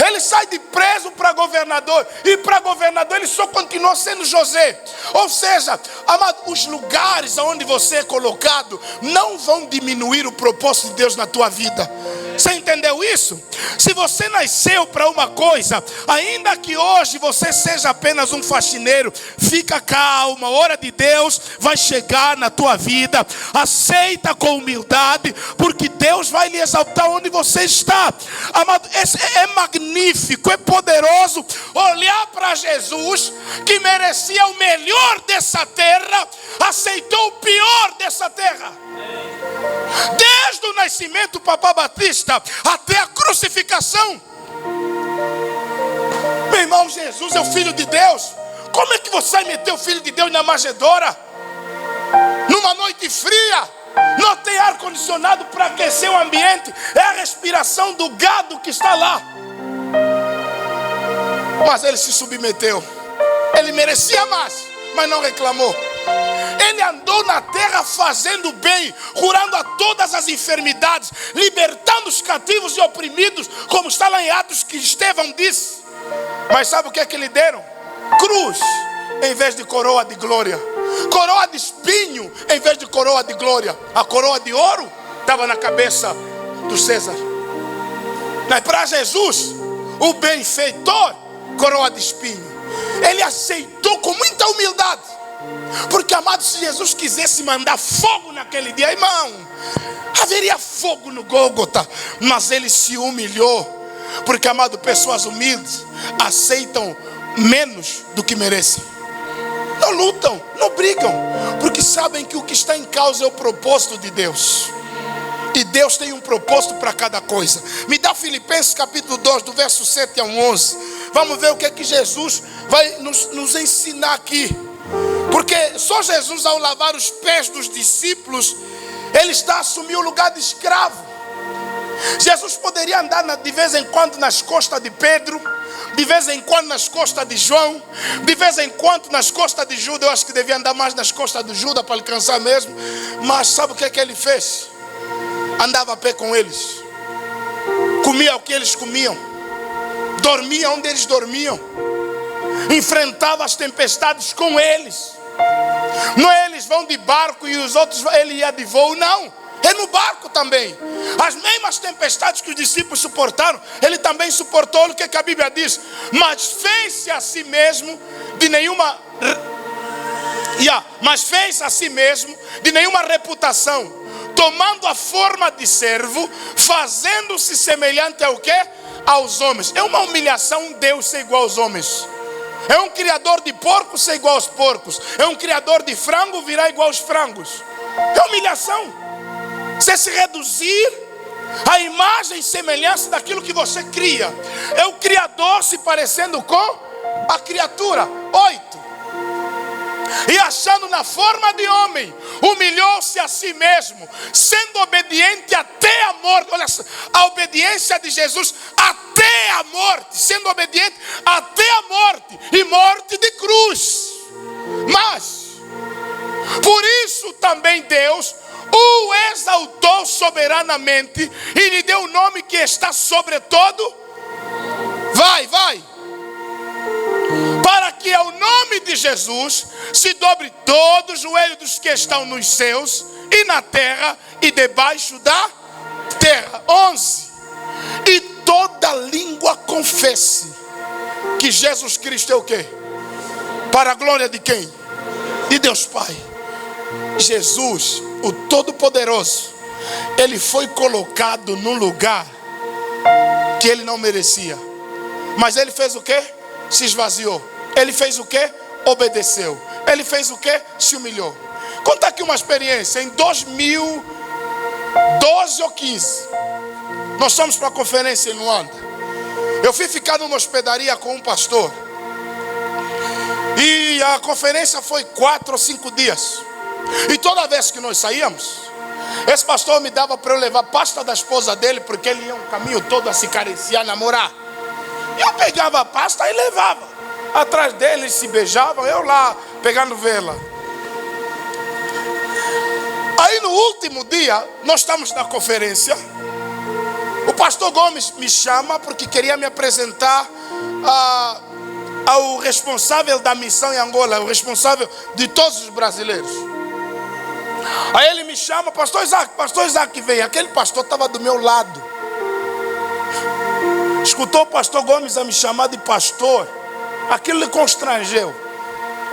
Speaker 2: Ele sai de preso para governador. E para governador ele só continua sendo José. Ou seja, amado, os lugares onde você é colocado não vão diminuir o propósito de Deus na tua vida. Você entendeu isso? Se você nasceu para uma coisa, ainda que hoje você seja apenas um faxineiro, fica calma, a hora de Deus vai chegar na tua vida. Aceita com humildade, porque Deus vai lhe exaltar onde você está. Amado, é magnífico, é poderoso olhar para Jesus, que merecia o melhor dessa terra, aceitou o pior dessa terra. Desde o nascimento do Papa Batista até a crucificação. Meu irmão, Jesus é o Filho de Deus. Como é que você vai meter o Filho de Deus na manjedoura? Numa noite fria, não tem ar-condicionado para aquecer o ambiente. É a respiração do gado que está lá. Mas ele se submeteu. Ele merecia mais, mas não reclamou. Ele andou na terra fazendo bem, curando a todas as enfermidades, libertando os cativos e oprimidos, como está lá em Atos que Estevão disse. Mas sabe o que é que lhe deram? Cruz em vez de coroa de glória, coroa de espinho em vez de coroa de glória. A coroa de ouro estava na cabeça do César. Mas para Jesus, o benfeitor, coroa de espinho. Ele aceitou com muita humildade. Porque, amado, se Jesus quisesse mandar fogo naquele dia, irmão, haveria fogo no Gólgota. Mas ele se humilhou. Porque, amado, pessoas humildes aceitam menos do que merecem. Não lutam, não brigam, porque sabem que o que está em causa é o propósito de Deus. E Deus tem um propósito para cada coisa. Me dá Filipenses capítulo 2, do verso 7 ao 11. Vamos ver o que é que Jesus vai nos ensinar aqui. Porque só Jesus, ao lavar os pés dos discípulos, ele está a assumir o lugar de escravo. Jesus poderia andar de vez em quando nas costas de Pedro, de vez em quando nas costas de João, de vez em quando nas costas de Judas. Eu acho que devia andar mais nas costas de Judas para alcançar mesmo. Mas sabe o que é que ele fez? Andava a pé com eles, comia o que eles comiam, dormia onde eles dormiam, enfrentava as tempestades com eles. Não é eles vão de barco e os outros ele ia de voo, não. É no barco também. As mesmas tempestades que os discípulos suportaram, ele também suportou. O que a Bíblia diz? Mas fez-se a si mesmo de nenhuma reputação, tomando a forma de servo, fazendo-se semelhante ao quê? Aos homens. É uma humilhação um Deus ser igual aos homens. É um criador de porcos ser igual aos porcos. É um criador de frango virar igual aos frangos. É humilhação. Você se reduzir à imagem e semelhança daquilo que você cria. É o Criador se parecendo com a criatura. 8. E achando na forma de homem, humilhou-se a si mesmo, sendo obediente até a morte. Olha a obediência de Jesus até a morte, sendo obediente até a morte, e morte de cruz. Mas por isso também Deus o exaltou soberanamente e lhe deu o nome que está sobre todo. Vai. Para que ao nome de Jesus se dobre todo o joelho dos que estão nos céus e na terra e debaixo da terra. 11. E toda língua confesse que Jesus Cristo é o quê? Para a glória de quem? De Deus Pai. Jesus, o Todo-Poderoso, ele foi colocado num lugar que ele não merecia. Mas ele fez o quê? Se esvaziou. Ele fez o quê? Obedeceu. Ele fez o quê? Se humilhou. Conta aqui uma experiência. Em 2012 ou 15, nós fomos para a conferência em Luanda. Eu fui ficar numa hospedaria com um pastor. E a conferência foi 4 ou 5 dias. E toda vez que nós saíamos, esse pastor me dava para eu levar pasta da esposa dele, porque ele ia um caminho todo a se acariciar, namorar. E eu pegava a pasta e levava. Atrás dele eles se beijavam, eu lá pegando vela. Aí no último dia, nós estamos na conferência. O pastor Gomes me chama porque queria me apresentar ao responsável da missão em Angola, o responsável de todos os brasileiros. Aí ele me chama, pastor Isaac veio. Aquele pastor estava do meu lado. Escutou o pastor Gomes a me chamar de pastor. Aquilo lhe constrangeu.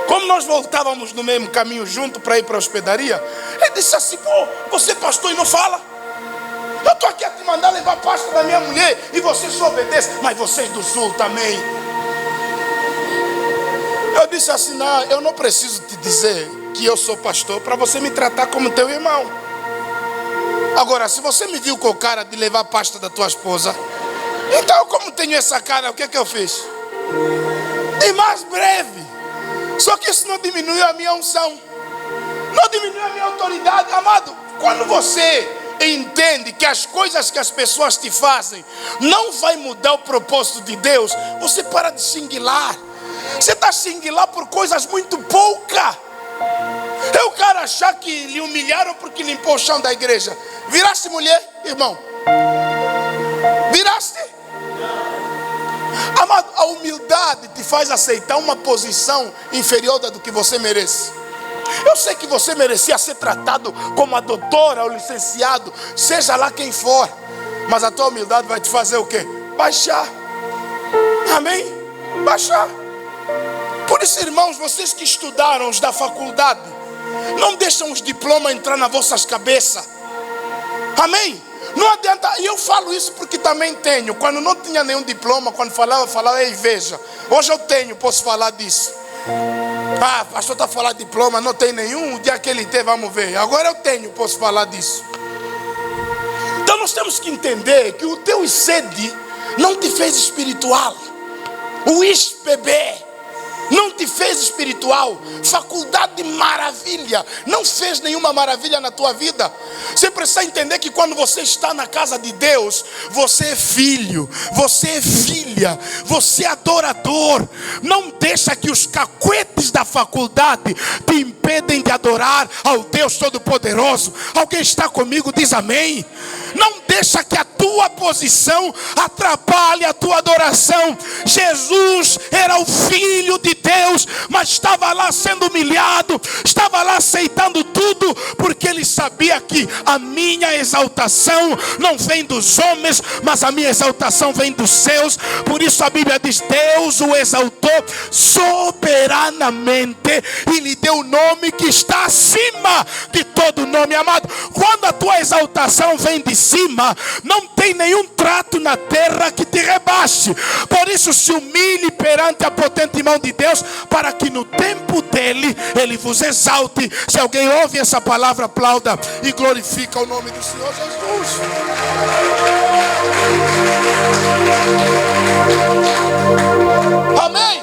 Speaker 2: Como nós voltávamos no mesmo caminho junto para ir para a hospedaria, ele disse assim: pô, você pastor e não fala? Eu estou aqui a te mandar levar a pasta da minha mulher e você só obedece. Mas vocês do sul também. Eu disse assim: não, eu não preciso te dizer que eu sou pastor para você me tratar como teu irmão. Agora, se você me viu com a cara de levar a pasta da tua esposa, então como tenho essa cara, o que é que eu fiz? E mais breve. Só que isso não diminuiu a minha unção, não diminuiu a minha autoridade. Amado, quando você entende que as coisas que as pessoas te fazem não vai mudar o propósito de Deus, você para de xinguilar. Você está xinguilar por coisas muito poucas. É o cara achar que lhe humilharam porque limpou o chão da igreja. Viraste mulher, irmão? Viraste? Amado, a humildade te faz aceitar uma posição inferior da do que você merece. Eu sei que você merecia ser tratado como a doutora ou licenciado, seja lá quem for. Mas a tua humildade vai te fazer o quê? Baixar. Amém? Baixar. Por isso, irmãos, vocês que estudaram os da faculdade, não deixam os diplomas entrar nas vossas cabeças. Amém? Não adianta, e eu falo isso porque também tenho. Quando não tinha nenhum diploma, quando falava, ei, veja, hoje eu tenho, posso falar disso. Ah, pastor está falando de diploma, não tem nenhum, o dia que ele tem, vamos ver. Agora eu tenho, posso falar disso. Então nós temos que entender que o teu ICD não te fez espiritual. O ISPB não te fez espiritual. Faculdade maravilha não fez nenhuma maravilha na tua vida. Você precisa entender que quando você está na casa de Deus, você é filho, você é filha, você é adorador. Não deixa que os cacuetes da faculdade te impedem de adorar ao Deus Todo-Poderoso. Alguém está comigo? Diz amém. Não deixa que a tua posição atrapalhe a tua adoração. Jesus era o Filho de Deus, mas estava lá sendo humilhado, estava lá aceitando tudo, porque ele sabia que a minha exaltação não vem dos homens, mas a minha exaltação vem dos céus. Por isso a Bíblia diz: Deus o exaltou soberanamente e lhe deu o nome que está acima de todo nome. Amado, quando a tua exaltação vem de cima, não tem nenhum trato na terra que te rebaixe. Por isso se humilhe perante a potente mão de Deus, para que no tempo dele, ele vos exalte. Se alguém ouve essa palavra, aplauda e glorifica o nome do Senhor Jesus. Amém?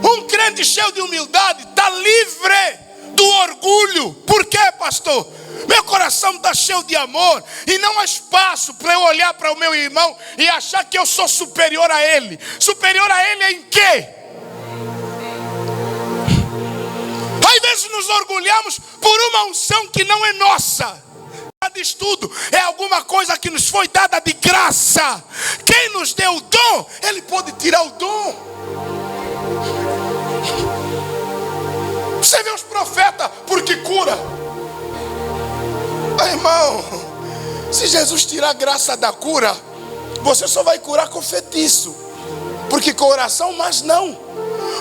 Speaker 2: Um crente cheio de humildade está livre do orgulho. Por quê, pastor? Meu coração está cheio de amor e não há espaço para eu olhar para o meu irmão e achar que eu sou superior a ele. Superior a ele em quê? Às vezes nos orgulhamos por uma unção que não é nossa. Diz tudo, é alguma coisa que nos foi dada de graça. Quem nos deu o dom, ele pode tirar o dom. Você vê os profetas, porque cura. Irmão, se Jesus tirar a graça da cura, você só vai curar com feitiço, porque com oração, mas não.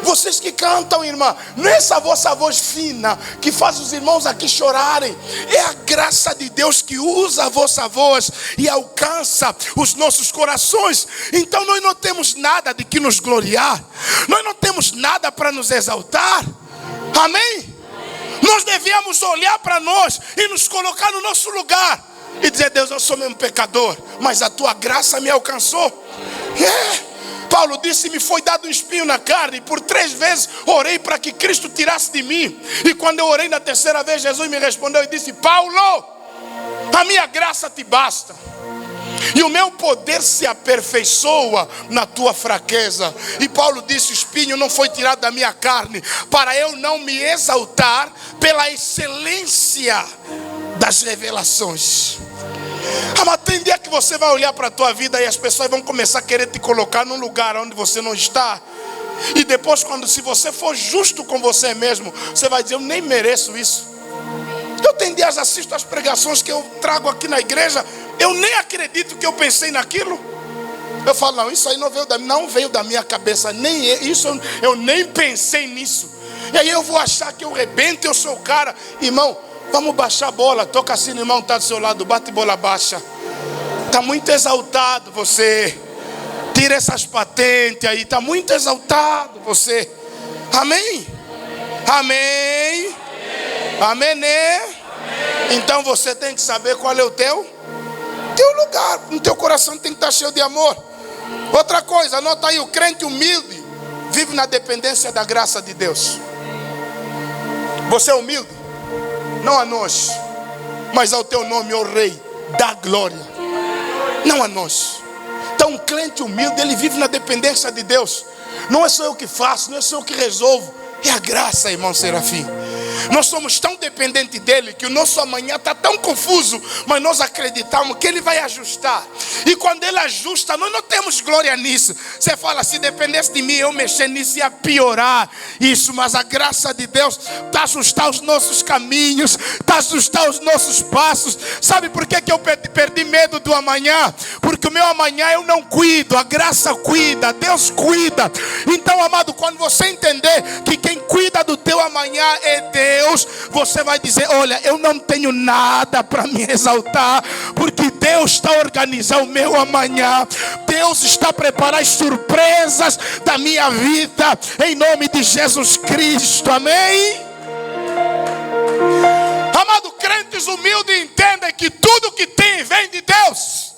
Speaker 2: Vocês que cantam, irmã, não é essa vossa voz fina que faz os irmãos aqui chorarem. É a graça de Deus que usa a vossa voz e alcança os nossos corações. Então nós não temos nada de que nos gloriar. Nós não temos nada para nos exaltar. Amém? Nós devíamos olhar para nós e nos colocar no nosso lugar e dizer: Deus, eu sou mesmo pecador, mas a tua graça me alcançou. Paulo disse: me foi dado um espinho na carne, e por 3 vezes orei para que Cristo tirasse de mim. E quando eu orei na 3ª vez, Jesus me respondeu e disse: Paulo, a minha graça te basta, e o meu poder se aperfeiçoa na tua fraqueza. E Paulo disse: o espinho não foi tirado da minha carne, para eu não me exaltar pela excelência das revelações. Mas tem dia que você vai olhar para a tua vida e as pessoas vão começar a querer te colocar num lugar onde você não está. E depois, se você for justo com você mesmo, você vai dizer: eu nem mereço isso. Eu tenho dias, assisto as pregações que eu trago aqui na igreja, eu nem acredito que eu pensei naquilo. Eu falo: não, isso aí não veio da minha cabeça, nem isso, eu nem pensei nisso. E aí eu vou achar que eu rebento, eu sou o cara. Irmão, vamos baixar a bola. Toca assim no irmão que está do seu lado, bate bola baixa. Está muito exaltado você. Tira essas patentes aí, está muito exaltado você. Amém? Amém? Amém, né? Então você tem que saber qual é o teu lugar. No teu coração tem que estar cheio de amor. Outra coisa, anota aí: o crente humilde vive na dependência da graça de Deus. Você é humilde? Não a nós, mas ao teu nome, ó Rei da glória. Não a nós. Então um crente humilde, ele vive na dependência de Deus. Não é só eu que faço, não é só eu que resolvo. É a graça, irmão Serafim. Nós somos tão dependentes dele que o nosso amanhã está tão confuso, mas nós acreditamos que ele vai ajustar. E quando ele ajusta, nós não temos glória nisso. Você fala, se dependesse de mim, eu mexer nisso ia piorar isso. Mas a graça de Deus está a ajustar os nossos caminhos, está a ajustar os nossos passos. Sabe por que eu perdi medo do amanhã? Porque o meu amanhã eu não cuido, a graça cuida, Deus cuida. Então, amado, quando você entender que quem cuida do teu amanhã é Deus, você vai dizer, olha, eu não tenho nada para me exaltar, porque Deus está organizando o meu amanhã. Deus está preparando as surpresas da minha vida, em nome de Jesus Cristo, amém? Amado, crentes humildes entendem que tudo que tem vem de Deus.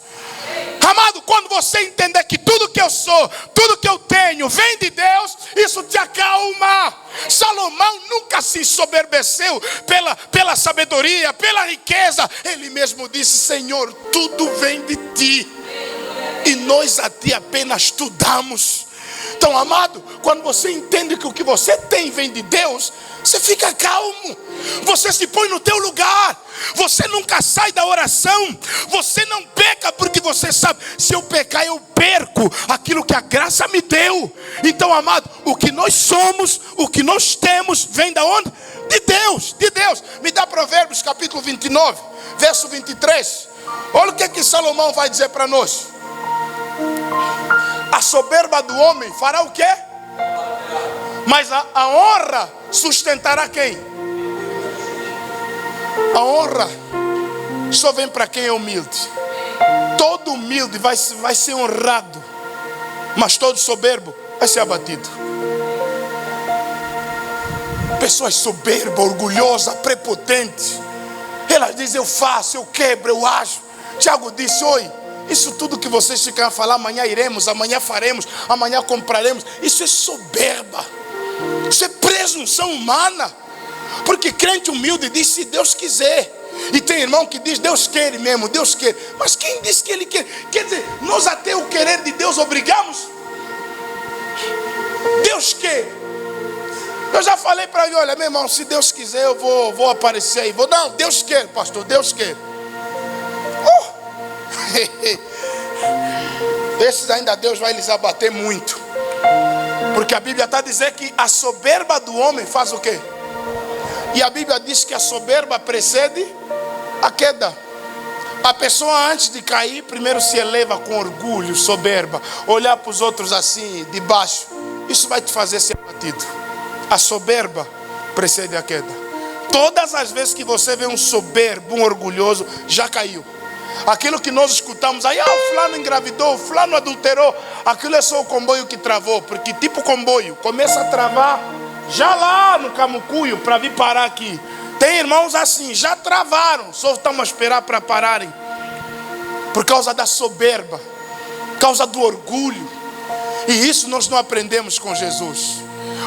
Speaker 2: Amado, quando você entender que tudo que eu sou, tudo que eu tenho vem de Deus, isso te acalma. Salomão nunca se ensoberbeceu pela sabedoria, pela riqueza. Ele mesmo disse, Senhor, tudo vem de ti, e nós a ti apenas te damos. Então, amado, quando você entende que o que você tem vem de Deus, você fica calmo, você se põe no teu lugar, você nunca sai da oração, você não peca porque você sabe, se eu pecar eu perco aquilo que a graça me deu. Então, amado, o que nós somos, o que nós temos, vem da onde? De Deus, de Deus. Me dá Provérbios capítulo 29, verso 23. Olha o que Salomão vai dizer para nós. A soberba do homem fará o quê? Mas a honra sustentará quem? A honra só vem para quem é humilde. Todo humilde vai ser honrado, mas todo soberbo vai ser abatido. Pessoas soberbas, orgulhosas, prepotentes, elas dizem, eu faço, eu quebro, eu ajo. Tiago disse, oi, isso tudo que vocês ficam a falar, amanhã iremos, amanhã faremos, amanhã compraremos, isso é soberba, isso é presunção humana. Porque crente humilde diz, se Deus quiser. E tem irmão que diz, Deus quer mesmo, Deus quer. Mas quem disse que Ele quer? Quer dizer, nós até o querer de Deus obrigamos. Deus quer. Eu já falei para ele, olha meu irmão, se Deus quiser eu vou aparecer aí. Não, Deus quer, pastor, Deus quer. Esses ainda Deus vai lhes abater muito. Porque a Bíblia está dizendo que a soberba do homem faz o quê? E a Bíblia diz que a soberba precede a queda. A pessoa antes de cair, primeiro se eleva com orgulho, soberba, olhar para os outros assim, de baixo. Isso vai te fazer ser abatido. A soberba precede a queda. Todas as vezes que você vê um soberbo, um orgulhoso, já caiu. Aquilo que nós escutamos aí, o fulano engravidou, o fulano adulterou, aquilo é só o comboio que travou. Porque tipo comboio, começa a travar já lá no Camucuio para vir parar aqui. Tem irmãos assim, já travaram, só estamos a esperar para pararem. Por causa da soberba, por causa do orgulho. E isso nós não aprendemos com Jesus.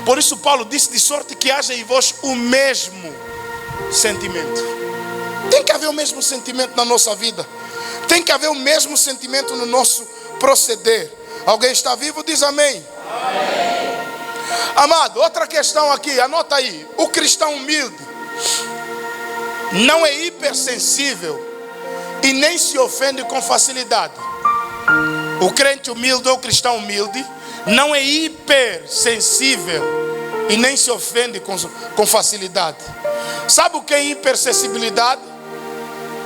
Speaker 2: Por isso Paulo disse, de sorte que haja em vós o mesmo sentimento. Tem que haver o mesmo sentimento na nossa vida. Tem que haver o mesmo sentimento no nosso proceder. Alguém está vivo? Diz amém. Amém. Amado, outra questão aqui, anota aí. O cristão humilde não é hipersensível e nem se ofende com facilidade. O crente humilde ou cristão humilde não é hipersensível e nem se ofende com facilidade. Sabe o que é hipersensibilidade?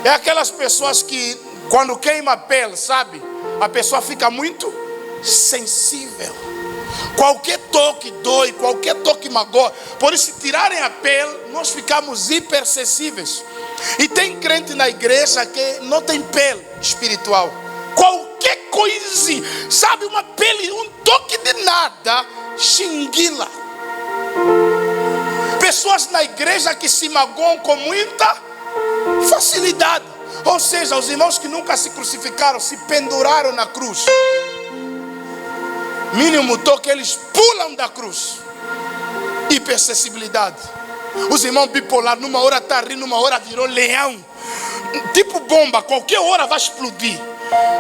Speaker 2: É aquelas pessoas que quando queima a pele, sabe? A pessoa fica muito sensível. Qualquer toque dói, qualquer toque magoa. Por isso, se tirarem a pele, nós ficamos hipersensíveis. E tem crente na igreja que não tem pele espiritual. Qualquer coisinha, sabe, uma pele, um toque de nada, xinguila. Pessoas na igreja que se magoam com muita facilidade. Ou seja, os irmãos que nunca se crucificaram, se penduraram na cruz. Mínimo toque, eles pulam da cruz. Hipersensibilidade. Os irmãos bipolares, numa hora está rindo, numa hora virou leão. Tipo bomba, qualquer hora vai explodir.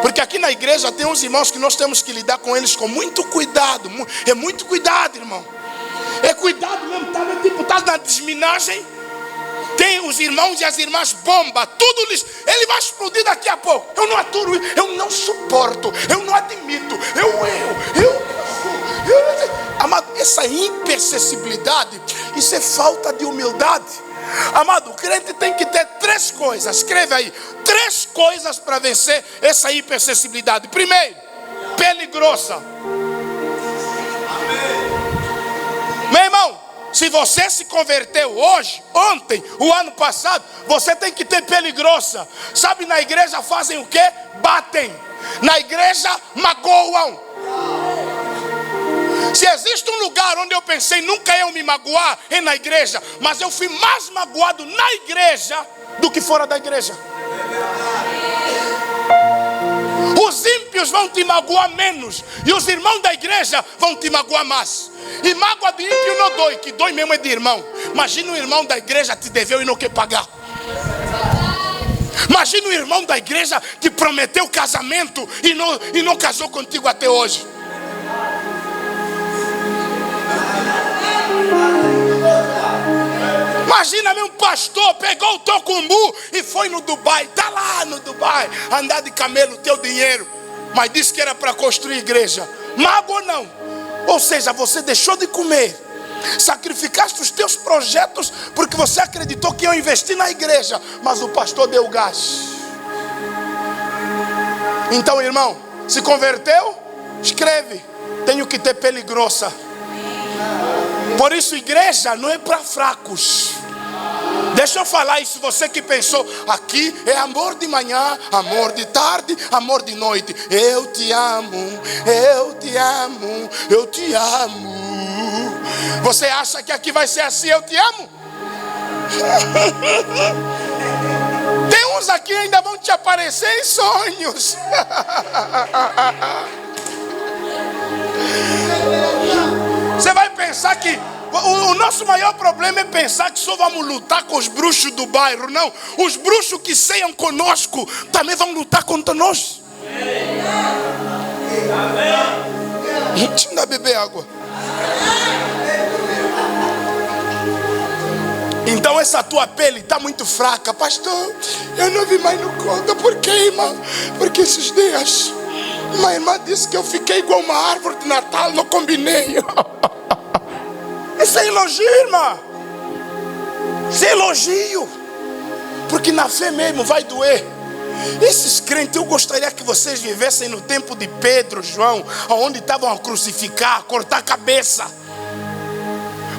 Speaker 2: Porque aqui na igreja tem uns irmãos que nós temos que lidar com eles com muito cuidado. É muito cuidado, irmão. É cuidado mesmo, tá, tipo, tá na desminagem, Tem os irmãos e as irmãs bomba, tudo ele vai explodir daqui a pouco. Eu não aturo, eu não suporto, eu não admito, amado, essa hipersensibilidade, isso é falta de humildade. Amado, o crente tem que ter 3 coisas, escreve aí, 3 coisas para vencer essa hipersensibilidade. Primeiro, pele grossa. Meu irmão, se você se converteu hoje, ontem, o ano passado, você tem que ter pele grossa. Sabe, na igreja fazem o quê? Batem. Na igreja magoam. Se existe um lugar onde eu pensei nunca eu me magoar, é na igreja. Mas eu fui mais magoado na igreja do que fora da igreja. Os ímpios vão te magoar menos, e os irmãos da igreja vão te magoar mais. E mágoa de ímpio não dói, que dói mesmo é de irmão. Imagina o irmão da igreja te deveu e não quer pagar. Imagina o irmão da igreja que prometeu casamento e não casou contigo até hoje. Imagina meu pastor pegou o teu cumbu e foi no Dubai. Está lá no Dubai, andar de camelo, teu dinheiro, mas disse que era para construir igreja. Mago ou não? Ou seja, você deixou de comer, sacrificaste os teus projetos porque você acreditou que ia investir na igreja, mas o pastor deu gás. Então, irmão, se converteu? Escreve, tenho que ter pele grossa. Por isso, igreja não é para fracos. Deixa eu falar isso, você que pensou, aqui é amor de manhã, amor de tarde, amor de noite. Eu te amo, eu te amo, eu te amo. Você acha que aqui vai ser assim, eu te amo? Tem uns aqui que ainda vão te aparecer em sonhos. Você vai pensar que o nosso maior problema é pensar que só vamos lutar com os bruxos do bairro. Não, os bruxos que ceiam conosco também vão lutar contra nós. Deixa eu beber água. Então essa tua pele está muito fraca. Pastor, eu não vi mais no conta. Por quê, irmã? Porque esses dias uma irmã disse que eu fiquei igual uma árvore de Natal. Não combinei. Isso é elogio, irmã. Isso é elogio. Porque na fé mesmo vai doer. Esses crentes, eu gostaria que vocês vivessem no tempo de Pedro, João, onde estavam a crucificar, a cortar a cabeça.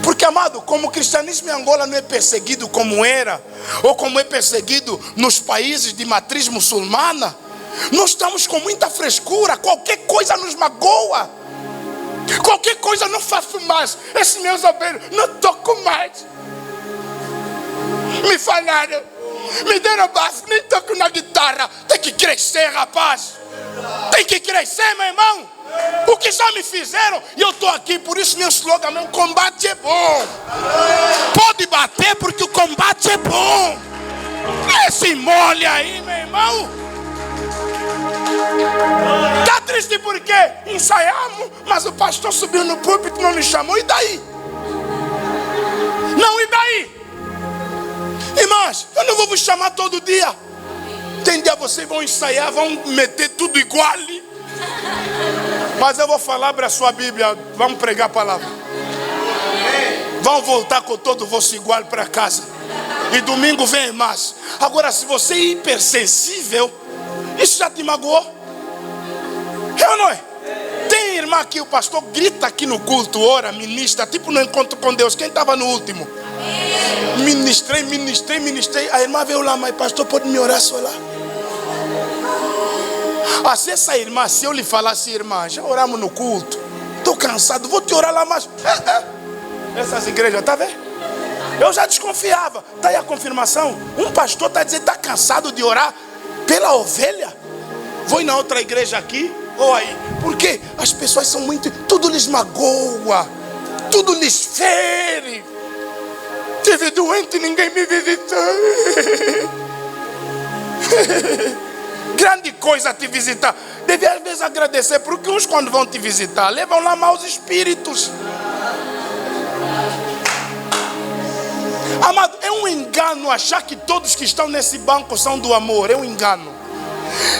Speaker 2: Porque, amado, como o cristianismo em Angola não é perseguido como era, ou como é perseguido nos países de matriz muçulmana, nós estamos com muita frescura. Qualquer coisa nos magoa. Qualquer coisa não faço mais. Esses meus ovelhos não toco mais. Me falaram, me deram baixo, nem toco na guitarra. Tem que crescer, rapaz. Tem que crescer, meu irmão. O que já me fizeram, e eu estou aqui. Por isso meu slogan é: o combate é bom. Pode bater porque o combate é bom. Esse mole aí, meu irmão. Está triste porque ensaiamos, mas o pastor subiu no púlpito e não nos chamou. E daí? Não, e daí? Irmãs, eu não vou vos chamar todo dia. Tem dia vocês vão ensaiar, vão meter tudo igual. Mas eu vou falar para a sua Bíblia. Vamos pregar a palavra. Vão voltar com todo o vosso igual para casa. E domingo vem mais. Agora, se você é hipersensível, isso já te magoou? É ou não é? Tem irmã que o pastor grita aqui no culto, ora, ministra, tipo no encontro com Deus. Quem estava no último? Ministrei. A irmã veio lá, mas pastor, pode me orar só lá? Se essa irmã, se eu lhe falasse, irmã, já oramos no culto, estou cansado, vou te orar lá mais. Essas igrejas, tá vendo? Eu já desconfiava. Está aí a confirmação. Um pastor está dizendo que está cansado de orar pela ovelha. Vou ir na outra igreja aqui, ou aí. Porque as pessoas são muito, tudo lhes magoa, tudo lhes fere. Tive doente e ninguém me visitou. Grande coisa te visitar. Deve às vezes agradecer, porque uns quando vão te visitar levam lá maus espíritos. Amado, é um engano achar que todos que estão nesse banco são do amor. É um engano.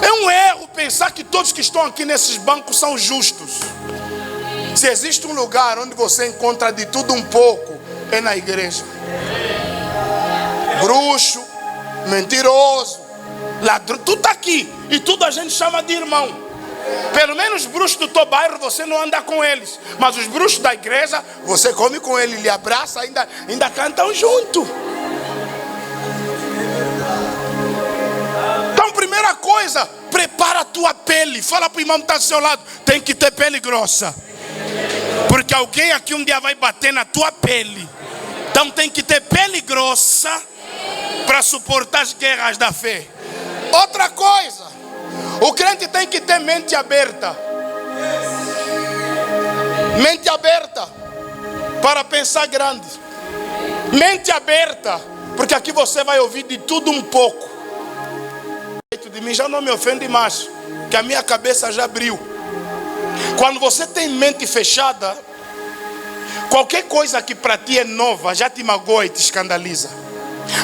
Speaker 2: É um erro pensar que todos que estão aqui nesses bancos são justos. Se existe um lugar onde você encontra de tudo um pouco, é na igreja. Bruxo, mentiroso, ladrão, tudo está aqui. E tudo a gente chama de irmão. Pelo menos os bruxos do teu bairro você não anda com eles. Mas os bruxos da igreja, você come com ele, lhe abraça, ainda cantam junto. Então, primeira coisa, prepara a tua pele. Fala para o irmão que está ao seu lado, tem que ter pele grossa. Porque alguém aqui um dia vai bater na tua pele. Então tem que ter pele grossa para suportar as guerras da fé. Outra coisa, o crente tem que ter mente aberta. Mente aberta para pensar grande. Mente aberta, porque aqui você vai ouvir de tudo um pouco. De mim já não me ofende mais, que a minha cabeça já abriu. Quando você tem mente fechada, qualquer coisa que para ti é nova já te magoa e te escandaliza.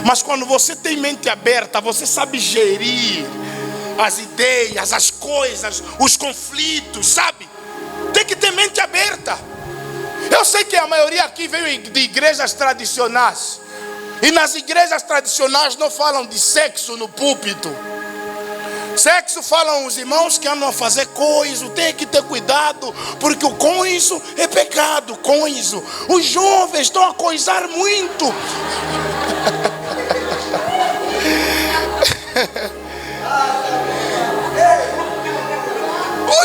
Speaker 2: Mas quando você tem mente aberta, você sabe gerir as ideias, as coisas, os conflitos, sabe? Tem que ter mente aberta. Eu sei que a maioria aqui veio de igrejas tradicionais. E nas igrejas tradicionais não falam de sexo no púlpito. Sexo falam os irmãos que andam a fazer coiso, tem que ter cuidado, porque o coiso é pecado, coiso. Os jovens estão a coisar muito.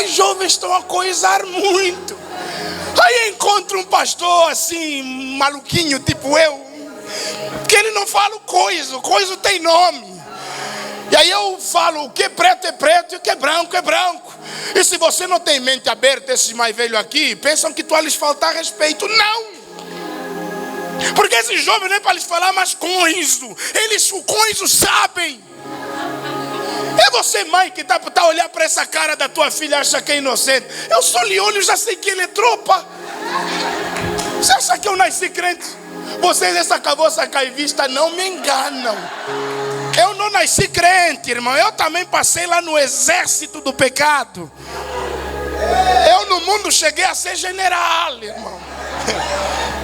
Speaker 2: Os jovens estão a coisar muito. Aí encontro um pastor assim, maluquinho, tipo eu, que ele não fala o coiso tem nome. E aí eu falo, o que é preto e o que é branco é branco. E se você não tem mente aberta, esses mais velhos aqui pensam que tu lhes faltar respeito. Não! Porque esses jovens não é para lhes falar mais coiso. Eles o coiso sabem. É você, mãe, que tá a olhar para essa cara da tua filha e acha que é inocente. Eu só lhe olho e já sei que ele é tropa. Você acha que eu nasci crente? Vocês, essa caboça caivista, não me enganam. Eu não nasci crente, irmão. Eu também passei lá no exército do pecado. Eu no mundo cheguei a ser general, irmão.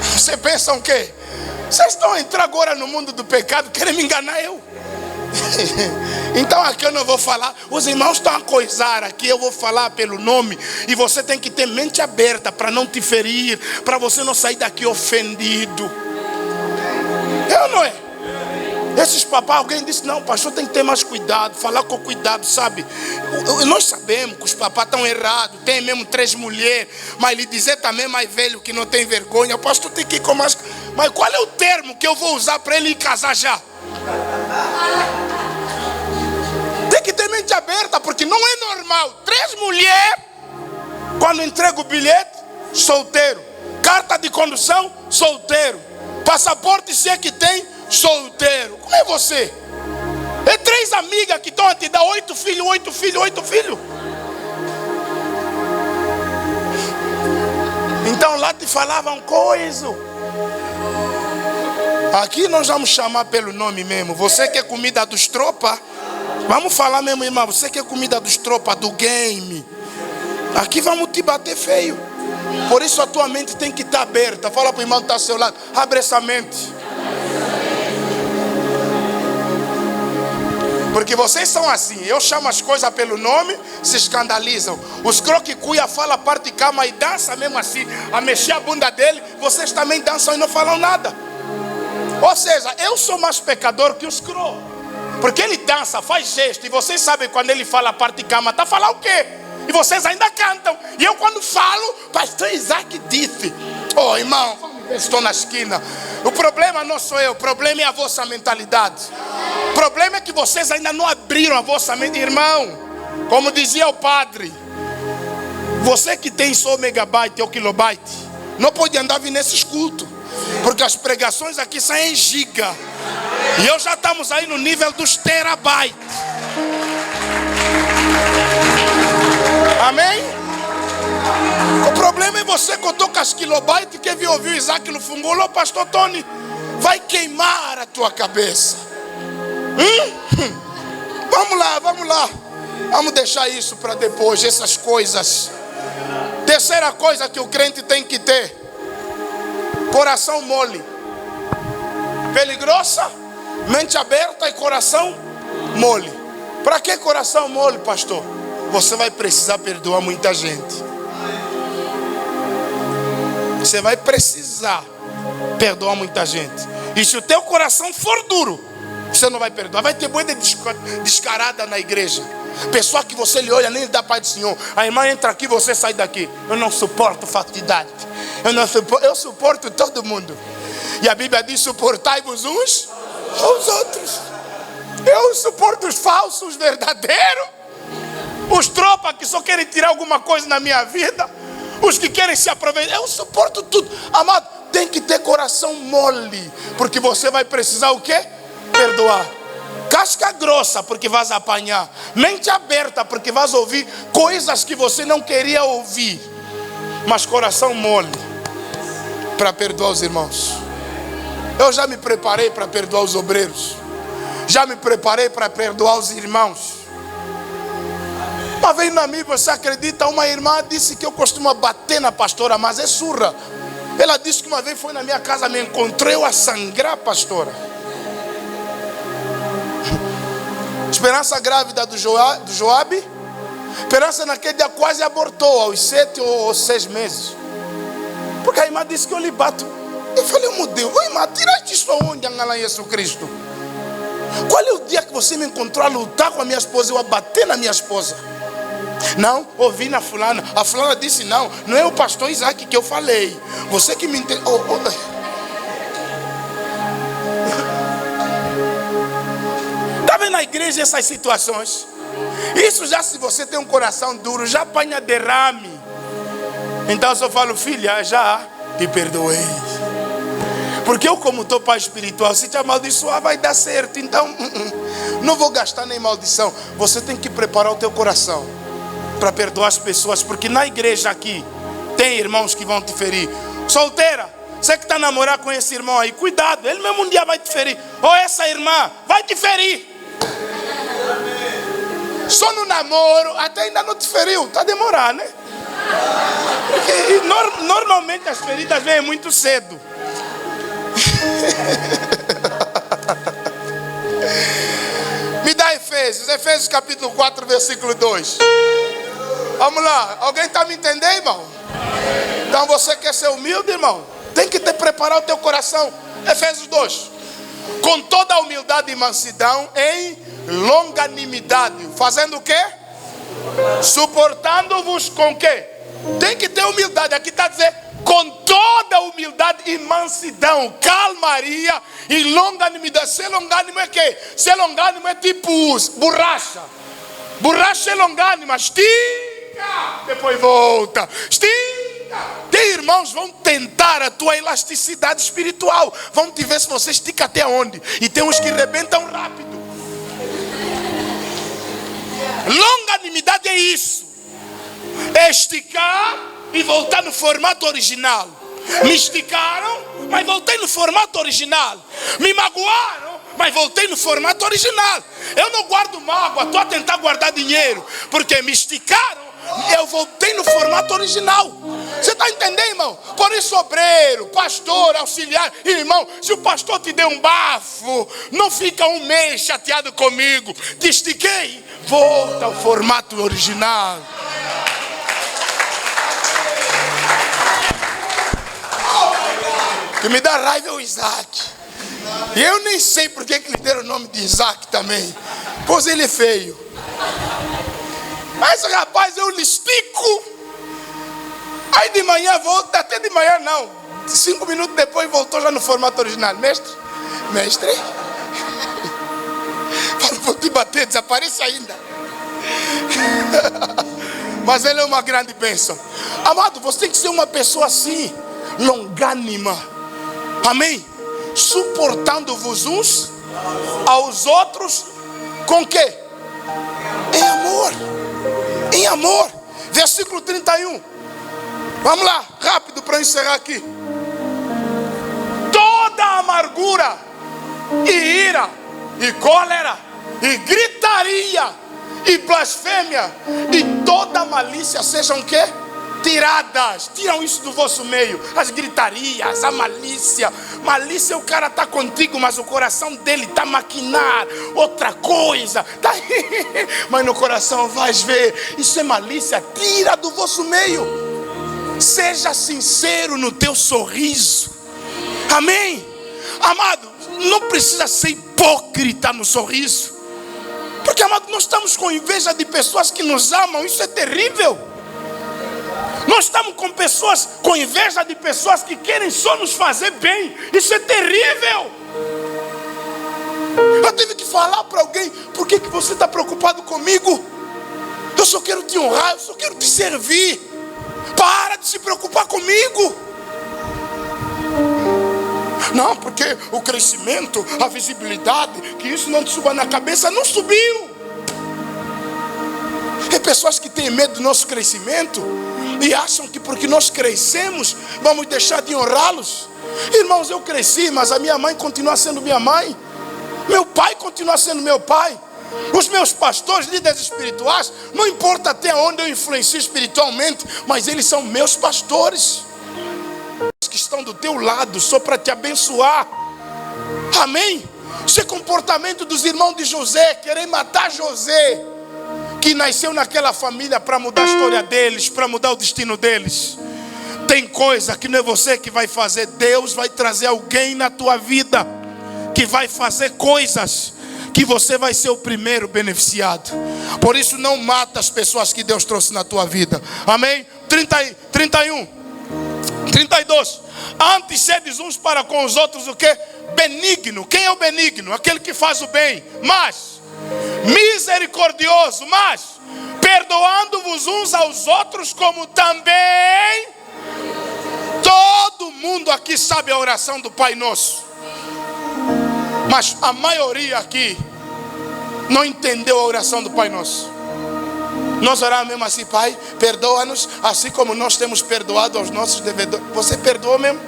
Speaker 2: Você pensa o quê? Vocês estão a entrar agora no mundo do pecado, querem me enganar eu? Então aqui eu não vou falar. Os irmãos estão a coisar aqui, eu vou falar pelo nome. E você tem que ter mente aberta para não te ferir, para você não sair daqui ofendido. Eu não é? Esses papás, alguém disse, não, pastor, tem que ter mais cuidado, falar com cuidado, sabe? Nós sabemos que os papás estão errados, tem mesmo 3 mulheres, mas lhe dizer também mais velho que não tem vergonha, o pastor tem que ir com mais... Mas qual é o termo que eu vou usar para ele ir casar já? Tem que ter mente aberta, porque não é normal. 3 mulheres, quando entrega o bilhete, solteiro. Carta de condução, solteiro. Passaporte, se é que tem, solteiro. Como é você? É 3 amigas que estão a te dar 8 filhos. Então lá te falavam coisa. Aqui nós vamos chamar pelo nome mesmo. Você que é comida dos tropas, vamos falar mesmo, irmão. Você que é comida dos tropas do game, aqui vamos te bater feio. Por isso a tua mente tem que estar aberta. Fala para o irmão que está ao seu lado, abre essa mente. Porque vocês são assim, eu chamo as coisas pelo nome, se escandalizam. Os croquicuia falam a parte de cama e dança mesmo assim, a mexer a bunda dele. Vocês também dançam e não falam nada. Ou seja, eu sou mais pecador que os cro. Porque ele dança, faz gesto, e vocês sabem quando ele fala a parte de cama, está a falar o quê? E vocês ainda cantam. E eu quando falo, pastor Isaac disse. Oh irmão, estou na esquina. O problema não sou eu, o problema é a vossa mentalidade. O problema é que vocês ainda não abriram a vossa mente, irmão. Como dizia o padre, você que tem só megabyte ou kilobyte, não pode andar vindo nesses cultos, porque as pregações aqui saem em giga. E eu já estamos aí no nível dos terabytes. Amém? O problema é você que eu estou com as kilobytes, que viu ouvir o Isaac Lufungula, o pastor Tony. vai queimar a tua cabeça. Vamos lá. Vamos deixar isso para depois, essas coisas. Terceira coisa que o crente tem que ter: coração mole. Pele grossa, mente aberta e coração mole. Para que coração mole, pastor? Você vai precisar perdoar muita gente. Você vai precisar perdoar muita gente. E se o teu coração for duro, você não vai perdoar. Vai ter boeda descarada na igreja. Pessoa que você lhe olha, nem lhe dá paz do Senhor. A irmã entra aqui, você sai daqui. Eu não suporto falsidade. Eu suporto todo mundo. E a Bíblia diz: suportai-vos uns aos outros. Eu suporto os falsos, os verdadeiros. Os tropas que só querem tirar alguma coisa na minha vida. Os que querem se aproveitar. Eu suporto tudo. Amado, tem que ter coração mole. Porque você vai precisar o quê? Perdoar. Casca grossa, porque vais apanhar. Mente aberta, porque vais ouvir coisas que você não queria ouvir. Mas coração mole para perdoar os irmãos. Eu já me preparei para perdoar os obreiros. Já me preparei para perdoar os irmãos. Uma vez na Bíblia, você acredita? Uma irmã disse que eu costumo bater na pastora, mas é surra. Ela disse que uma vez foi na minha casa, me encontrou eu a sangrar a pastora. Esperança grávida do Joabe. Esperança naquele dia quase abortou aos 7 ou 6 meses. Porque a irmã disse que eu lhe bato. Eu falei: meu Deus, irmã, tiraste isso aonde, Angalá Jesus Cristo? Qual é o dia que você me encontrou a lutar com a minha esposa, eu a bater na minha esposa? Não, ouvi na fulana. A fulana disse: não é o pastor Isaac que eu falei. Você que me entende. Está vendo na igreja essas situações? Isso já, se você tem um coração duro, já apanha derrame. Então eu só falo: filha, já te perdoei. Porque eu, como estou pai espiritual, se te amaldiçoar vai dar certo. Então não vou gastar nem maldição. Você tem que preparar o teu coração para perdoar as pessoas. Porque na igreja aqui tem irmãos que vão te ferir. Solteira, você que está namorando com esse irmão aí, cuidado, ele mesmo um dia vai te ferir. Ou essa irmã vai te ferir. Só no namoro, até ainda não te feriu. Está demorando, né? Porque normalmente as feridas vêm muito cedo. Me dá Efésios capítulo 4, versículo 2. Vamos lá, alguém está me entendendo, irmão? Então você quer ser humilde, irmão? Tem que preparar o teu coração. Efésios 2. Com toda a humildade e mansidão, em longanimidade, fazendo o quê? Suportando-vos com quê? Tem que ter humildade. Aqui está dizendo: com toda humildade e mansidão, calmaria e longanimidade. Ser longânimo é quê? Ser longânimo é tipo borracha. Borracha é longânima. Estica, depois volta. Estica. Tem irmãos vão tentar a tua elasticidade espiritual. Vão te ver se você estica até onde. E tem uns que rebentam rápido. Longanimidade é isso. É esticar e voltar no formato original. Me esticaram, mas voltei no formato original. Me magoaram, mas voltei no formato original. Eu não guardo mágoa, estou a tentar guardar dinheiro. Porque me esticaram, eu voltei no formato original. Você está entendendo, irmão? Por isso, obreiro, pastor, auxiliar, irmão, se o pastor te deu um bafo, não fica um mês chateado comigo. Te estiquei, volta ao formato original. Que me dá raiva é o Isaac. E eu nem sei por que lhe deram o nome de Isaac também. Pois ele é feio. Mas rapaz, eu lhe estico. Aí de manhã volta, até de manhã não. 5 minutos depois voltou já no formato original. Mestre. Falo, vou te bater, desaparece ainda. Mas ele é uma grande bênção. Amado, você tem que ser uma pessoa assim, longânima. Amém? Suportando-vos uns aos outros com quê? Em amor. Em amor. Versículo 31. Vamos lá, rápido para encerrar aqui. Toda a amargura, e ira, e cólera, e gritaria, e blasfêmia, e toda malícia sejam o quê? Tiradas. Tiram isso do vosso meio. As gritarias, a malícia. Malícia, o cara está contigo, mas o coração dele está a maquinar outra coisa. Tá mas no coração vais ver. Isso é malícia. Tira do vosso meio. Seja sincero no teu sorriso. Amém? Amado, não precisa ser hipócrita no sorriso. Porque, amado, nós estamos com inveja de pessoas que nos amam. Isso é terrível. Nós estamos com pessoas, com inveja de pessoas que querem só nos fazer bem. Isso é terrível. Eu tive que falar para alguém: por que você está preocupado comigo? Eu só quero te honrar, eu só quero te servir. Para de se preocupar comigo. Não, porque o crescimento, a visibilidade, que isso não te suba na cabeça. Não subiu. É pessoas que têm medo do nosso crescimento e acham que porque nós crescemos vamos deixar de honrá-los. Irmãos, eu cresci, mas a minha mãe continua sendo minha mãe. Meu pai continua sendo meu pai. Os meus pastores, líderes espirituais, não importa até onde eu influencio espiritualmente, mas eles são meus pastores, que estão do teu lado só para te abençoar. Amém? Esse comportamento dos irmãos de José, querer matar José, que nasceu naquela família para mudar a história deles, para mudar o destino deles. Tem coisa que não é você que vai fazer. Deus vai trazer alguém na tua vida que vai fazer coisas que você vai ser o primeiro beneficiado. Por isso não mata as pessoas que Deus trouxe na tua vida. Amém? 31, 32. Antes sedes uns para com os outros o quê? Benigno. Quem é o benigno? Aquele que faz o bem. Mas misericordioso, mas perdoando-vos uns aos outros, como também todo mundo aqui sabe a oração do Pai Nosso, mas a maioria aqui não entendeu a oração do Pai Nosso. Nós oramos mesmo assim: Pai, perdoa-nos assim como nós temos perdoado aos nossos devedores. Você perdoa mesmo?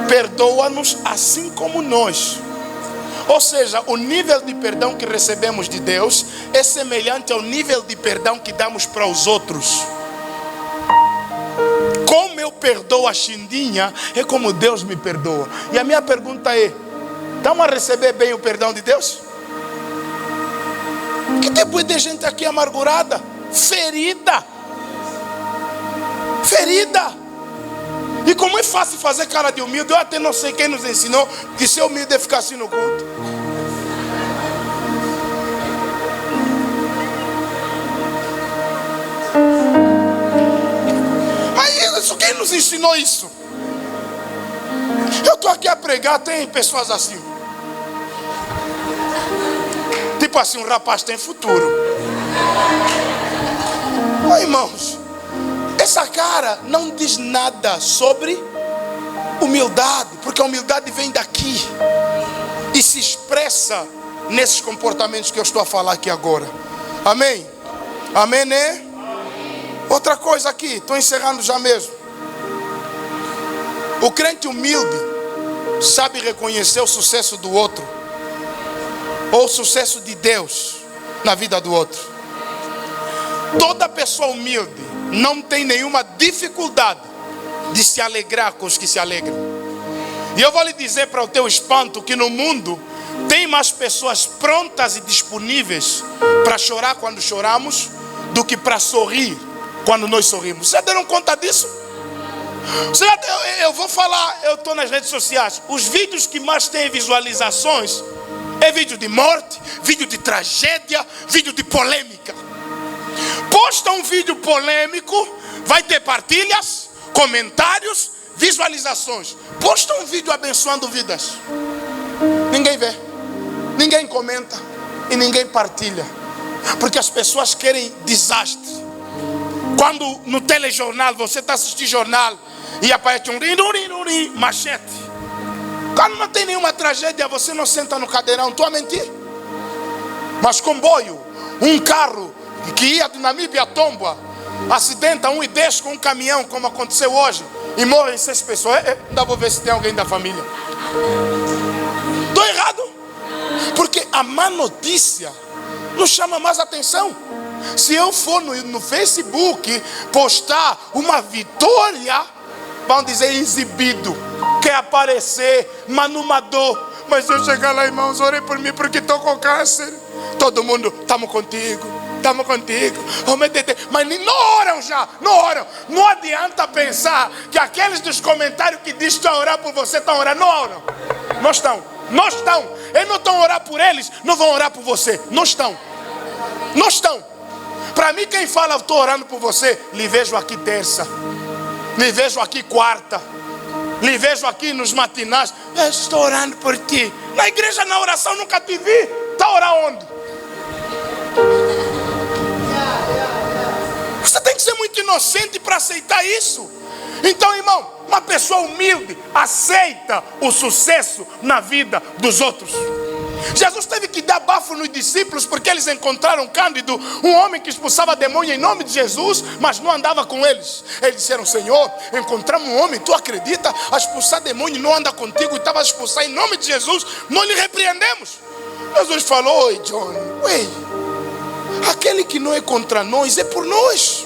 Speaker 2: Perdoa-nos assim como nós. Ou seja, o nível de perdão que recebemos de Deus é semelhante ao nível de perdão que damos para os outros. Como eu perdoo a Xindinha, é como Deus me perdoa. E a minha pergunta é: estamos a receber bem o perdão de Deus? Que tipo de gente aqui amargurada, ferida? Ferida. E como é fácil fazer cara de humilde. Eu até não sei quem nos ensinou que ser humilde é ficar assim no culto. Mas isso, quem nos ensinou isso? Eu estou aqui a pregar, tem pessoas assim. Tipo assim, um rapaz tem futuro. Oh, irmãos, essa cara não diz nada sobre humildade, porque a humildade vem daqui e se expressa nesses comportamentos que eu estou a falar aqui agora. Amém? Amém, né? Outra coisa aqui, estou encerrando já mesmo. O crente humilde sabe reconhecer o sucesso do outro, ou o sucesso de Deus na vida do outro. Toda pessoa humilde não tem nenhuma dificuldade de se alegrar com os que se alegram. E eu vou lhe dizer para o teu espanto que no mundo tem mais pessoas prontas e disponíveis para chorar quando choramos do que para sorrir quando nós sorrimos. Vocês deram conta disso? Eu vou falar, eu estou nas redes sociais. Os vídeos que mais têm visualizações é vídeo de morte, vídeo de tragédia, vídeo de polêmica. Posta um vídeo polêmico, vai ter partilhas, comentários, visualizações. Posta um vídeo abençoando vidas, ninguém vê, ninguém comenta e ninguém partilha, porque as pessoas querem desastre. Quando no telejornal você está assistindo jornal e aparece um machete, quando não tem nenhuma tragédia, você não senta no cadeirão. Estou a mentir? Mas comboio, um carro que ia de Namíbia a Tomboa, acidenta um e deixa com um caminhão, como aconteceu hoje. e morrem 6 pessoas. Ainda vou ver se tem alguém da família. Estou errado? Porque a má notícia não chama mais atenção. Se eu for no Facebook postar uma vitória, vão dizer exibido, quer aparecer, manumador. Mas se eu chegar lá, irmãos, orem por mim porque estou com câncer. Todo mundo, estamos contigo, estamos contigo. Mas não oram já, não oram. Não adianta pensar que aqueles dos comentários que dizem que estão a orar por você, estão a orar, não oram. Não estão, não estão. Eles não estão a orar por eles, não vão orar por você. Não estão, não estão. Para mim, quem fala, estou orando por você, lhe vejo aqui terça, lhe vejo aqui quarta, lhe vejo aqui nos matinais. Eu estou orando por ti. Na igreja, na oração, nunca te vi. Está a orar onde? Você tem que ser muito inocente para aceitar isso. Então, irmão, uma pessoa humilde aceita o sucesso na vida dos outros. Jesus teve que dar bafo nos discípulos porque eles encontraram Cândido, um homem que expulsava demônio em nome de Jesus, mas não andava com eles. Eles disseram: Senhor, encontramos um homem, tu acredita, a expulsar demônio, não anda contigo e estava a expulsar em nome de Jesus, não lhe repreendemos. Jesus falou: oi, John, ué, aquele que não é contra nós é por nós.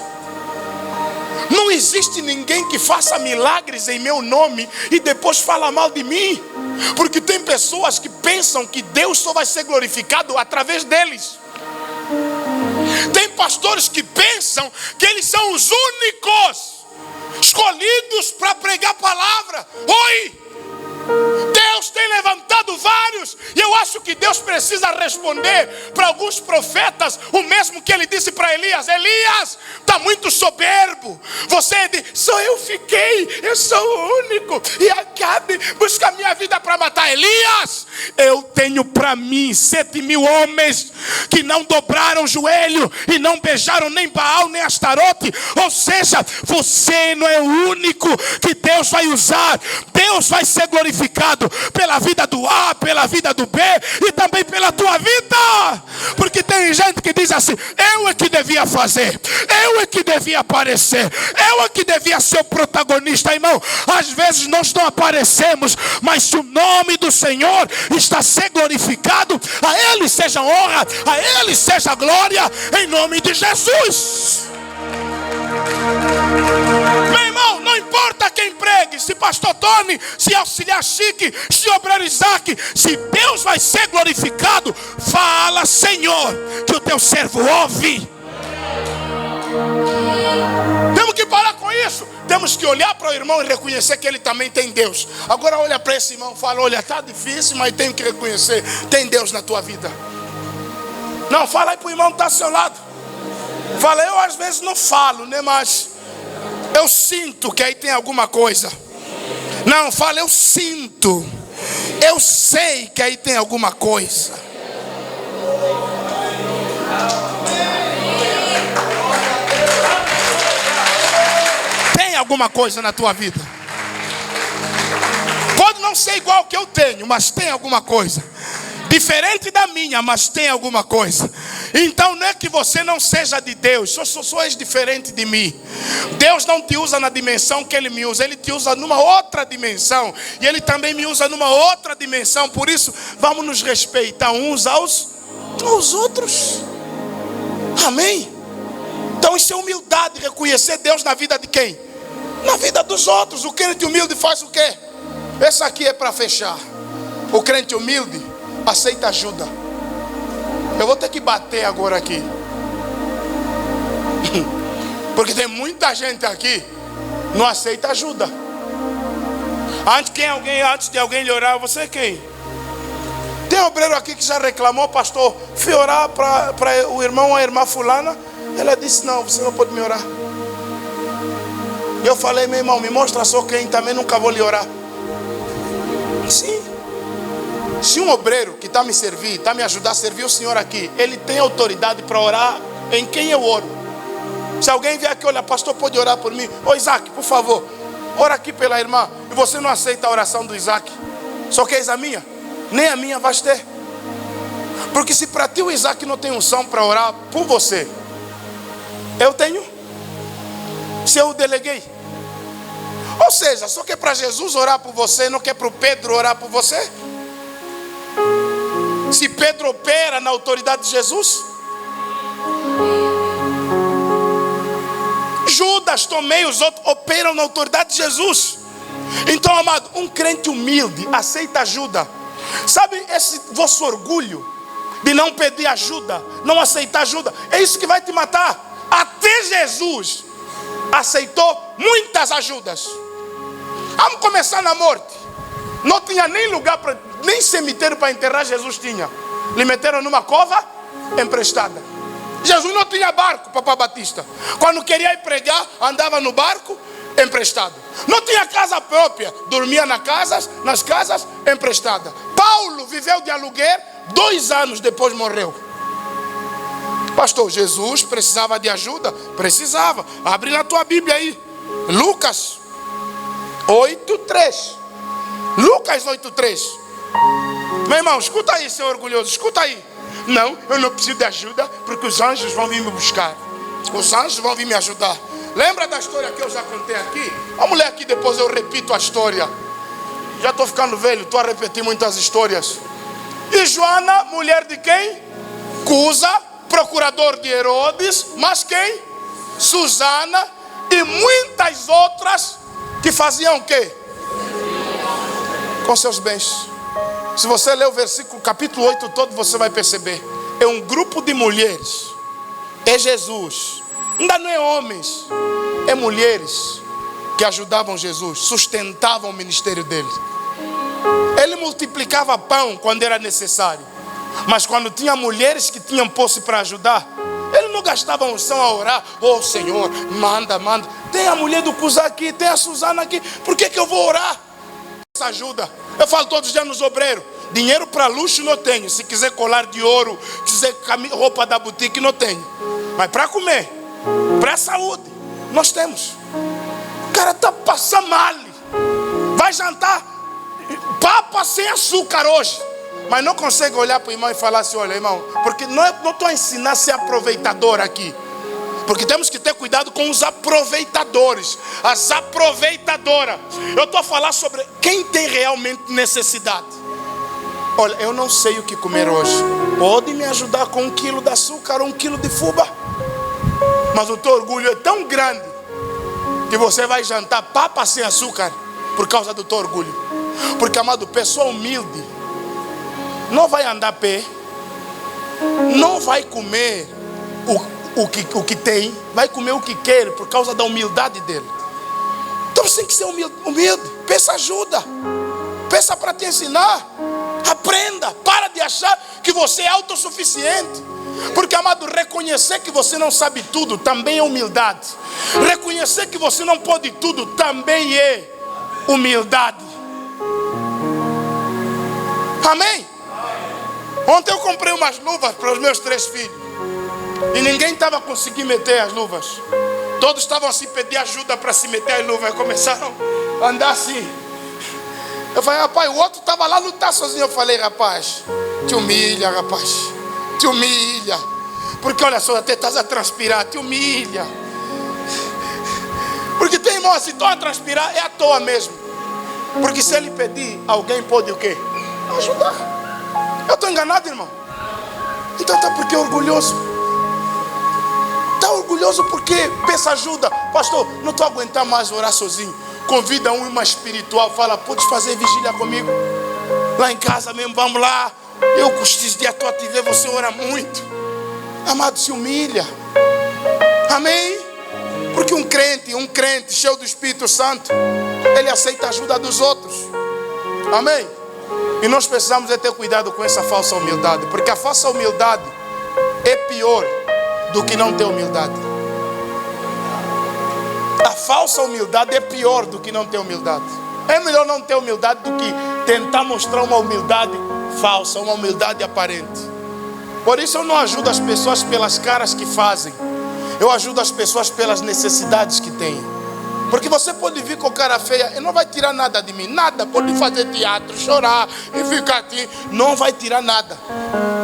Speaker 2: Não existe ninguém que faça milagres em meu nome e depois fala mal de mim. Porque tem pessoas que pensam que Deus só vai ser glorificado através deles. Tem pastores que pensam que eles são os únicos escolhidos para pregar a palavra. Oi! Deus tem levantado vários, e eu acho que Deus precisa responder para alguns profetas o mesmo que ele disse para Elias: Elias, está muito soberbo. Você diz: só eu fiquei, eu sou o único, e Acabe busca a minha vida para matar. Elias, eu tenho para mim 7.000 homens que não dobraram o joelho e não beijaram nem Baal nem Astarote. Ou seja, você não é o único que Deus vai usar. Deus vai ser glorificado pela vida do A, pela vida do B e também pela tua vida. Porque tem gente que diz assim: eu é que devia fazer, eu é que devia aparecer, eu é que devia ser o protagonista. Irmão, às vezes nós não aparecemos, mas se o nome do Senhor está sendo glorificado, a Ele seja honra, a Ele seja glória, em nome de Jesus. Meu irmão, não importa quem pregue, se pastor Tony, se auxiliar Chique, se obreiro Isaac, se Deus vai ser glorificado, fala: Senhor, que o teu servo ouve. Temos que parar com isso. Temos que olhar para o irmão e reconhecer que ele também tem Deus. Agora olha para esse irmão e fala: olha, está difícil, mas tenho que reconhecer, tem Deus na tua vida. Não, fala aí para o irmão que está ao seu lado. Fala: eu às vezes não falo, né, mas eu sinto que aí tem alguma coisa. Não, fala: eu sinto, eu sei que aí tem alguma coisa. Tem alguma coisa na tua vida. Pode não ser igual ao que eu tenho, mas tem alguma coisa. Diferente da minha, mas tem alguma coisa. Então não é que você não seja de Deus, só és diferente de mim. Deus não te usa na dimensão que Ele me usa, Ele te usa numa outra dimensão, e Ele também me usa numa outra dimensão. Por isso vamos nos respeitar uns aos outros. Amém? Então isso é humildade, reconhecer Deus na vida de quem? Na vida dos outros. O crente humilde faz o quê? Essa aqui é para fechar. O crente humilde aceita ajuda. Eu vou ter que bater agora aqui, porque tem muita gente aqui não aceita ajuda. Antes de alguém lhe orar, você é quem? Tem obreiro aqui que já reclamou: pastor, fui orar para o irmão ou a irmã fulana, ela disse: não, você não pode me orar. Eu falei: meu irmão, me mostra só quem, também nunca vou lhe orar. Sim. Se um obreiro que está me servir, está me ajudar a servir o Senhor aqui, ele tem autoridade para orar em quem eu oro. Se alguém vier aqui: olha, pastor, pode orar por mim? Ô Isaac, por favor, ora aqui pela irmã. E você não aceita a oração do Isaac, só queres a minha? Nem a minha vais ter. Porque se para ti o Isaac não tem unção para orar por você, eu tenho. Se eu o deleguei. Ou seja, só que é para Jesus orar por você, não que é para o Pedro orar por você? Se Pedro opera na autoridade de Jesus, Judas, Tomé e os outros operam na autoridade de Jesus. Então, amado, um crente humilde aceita ajuda. Sabe esse vosso orgulho de não pedir ajuda, não aceitar ajuda, é isso que vai te matar. Até Jesus aceitou muitas ajudas. Vamos começar na morte. Não tinha nem lugar, nem cemitério para enterrar. Jesus tinha. Lhe meteram numa cova emprestada. Jesus não tinha barco, Papá Batista. Quando queria ir pregar, andava no barco emprestado. Não tinha casa própria, dormia nas casas emprestadas. Paulo viveu de aluguer, 2 anos depois morreu. Pastor, Jesus precisava de ajuda? Precisava. Abre na tua Bíblia aí, Lucas 8:3. Lucas 8:3. Meu irmão, escuta aí, seu orgulhoso, escuta aí. Não, eu não preciso de ajuda, porque os anjos vão vir me buscar. Os anjos vão vir me ajudar. Lembra da história que eu já contei aqui? Vamos ler aqui, depois eu repito a história. Já estou ficando velho, estou a repetir muitas histórias. E Joana, mulher de quem? Cusa, procurador de Herodes. Mas quem? Susana e muitas outras que faziam o quê? Com seus bens. Se você ler o versículo, capítulo 8 todo, você vai perceber. É um grupo de mulheres. É Jesus. Ainda não é homens. É mulheres que ajudavam Jesus, sustentavam o ministério dele. Ele multiplicava pão quando era necessário. Mas quando tinha mulheres que tinham posse para ajudar, ele não gastava unção a orar. Oh Senhor, manda. Tem a mulher do Cusá aqui, tem a Susana aqui. Por que eu vou orar? Essa ajuda. Eu falo todos os dias nos obreiros. Dinheiro para luxo não tenho. Se quiser colar de ouro, quiser roupa da boutique, não tenho. Mas para comer, para a saúde, nós temos. O cara está passando mal. Vai jantar papa sem açúcar hoje. Mas não consegue olhar para o irmão e falar assim: olha, irmão, porque não estou a ensinar a ser aproveitador aqui. Porque temos que ter cuidado com os aproveitadores, as aproveitadoras. Eu estou a falar sobre quem tem realmente necessidade. Olha, eu não sei o que comer hoje. Pode me ajudar com 1 quilo de açúcar ou 1 quilo de fubá? Mas o teu orgulho é tão grande que você vai jantar papa sem açúcar por causa do teu orgulho. Porque, amado, pessoa humilde não vai andar a pé, não vai comer o que tem, vai comer o que quer por causa da humildade dele. Então você tem que ser humilde. Peça ajuda, peça para te ensinar. Aprenda, para de achar que você é autossuficiente. Porque, amado, reconhecer que você não sabe tudo também é humildade. Reconhecer que você não pode tudo também é humildade. Amém? Ontem eu comprei umas luvas para os meus 3 filhos. E ninguém estava conseguindo meter as luvas. Todos estavam assim, pedir ajuda para se meter as luvas. Começaram a andar assim. Eu falei: rapaz, o outro estava lá lutar sozinho. Eu falei: rapaz, te humilha, rapaz. Te humilha. Porque olha só, até estás a transpirar. Te humilha. Porque tem irmão assim, estou a transpirar, é à toa mesmo. Porque se ele pedir, alguém pode o quê? Ajudar. Eu estou enganado, irmão? Então está porque é orgulhoso. Está orgulhoso porque peça ajuda. Pastor, não estou aguentando mais orar sozinho. Convida uma espiritual, fala: pode fazer vigília comigo? Lá em casa mesmo, vamos lá. Eu com estes dias estou a te ver, você ora muito. Amado, se humilha. Amém? Porque um crente cheio do Espírito Santo, ele aceita a ajuda dos outros. Amém? E nós precisamos ter cuidado com essa falsa humildade. Porque a falsa humildade é pior do que não ter humildade. A falsa humildade é pior do que não ter humildade. É melhor não ter humildade do que tentar mostrar uma humildade falsa, uma humildade aparente. Por isso eu não ajudo as pessoas pelas caras que fazem. Eu ajudo as pessoas pelas necessidades que têm. Porque você pode vir com cara feia e não vai tirar nada de mim. Nada. Pode fazer teatro, chorar e ficar aqui. Não vai tirar nada.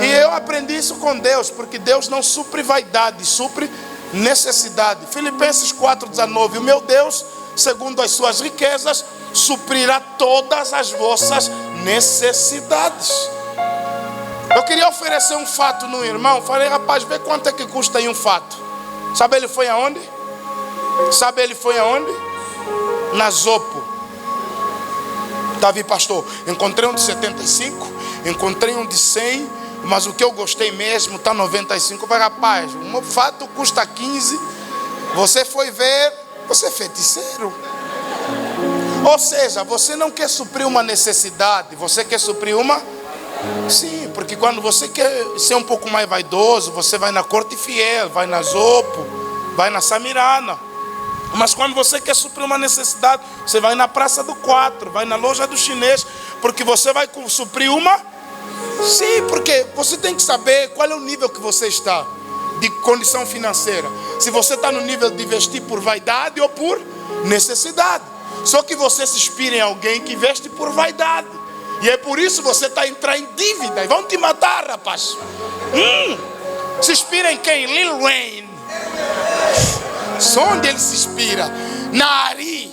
Speaker 2: E eu aprendi isso com Deus. Porque Deus não supre vaidade, supre necessidade. Filipenses 4:19. O meu Deus segundo as suas riquezas, suprirá todas as vossas necessidades. Eu queria oferecer um fato no irmão. Falei, rapaz, vê quanto é que custa aí um fato. Sabe ele foi aonde? Sabe ele foi aonde? Na Zopo. Davi, pastor, encontrei um de 75, encontrei um de 100, mas o que eu gostei mesmo está 95. Eu falei, rapaz, um fato custa 15. Você foi ver, você é feiticeiro. Ou seja, você não quer suprir uma necessidade, você quer suprir uma... Sim, porque quando você quer ser um pouco mais vaidoso, você vai na Corte Fiel, vai na Zopo, vai na Samirana. Mas quando você quer suprir uma necessidade, você vai na Praça do 4, vai na loja do chinês, porque você vai suprir uma... Sim, porque você tem que saber qual é o nível que você está de condição financeira. Se você está no nível de investir por vaidade ou por necessidade. Só que você se inspira em alguém que investe por vaidade. E é por isso que você está entrando em dívida. E vão te matar, rapaz. Se inspira em quem? Lil Wayne. Só onde ele se inspira? Na Ari.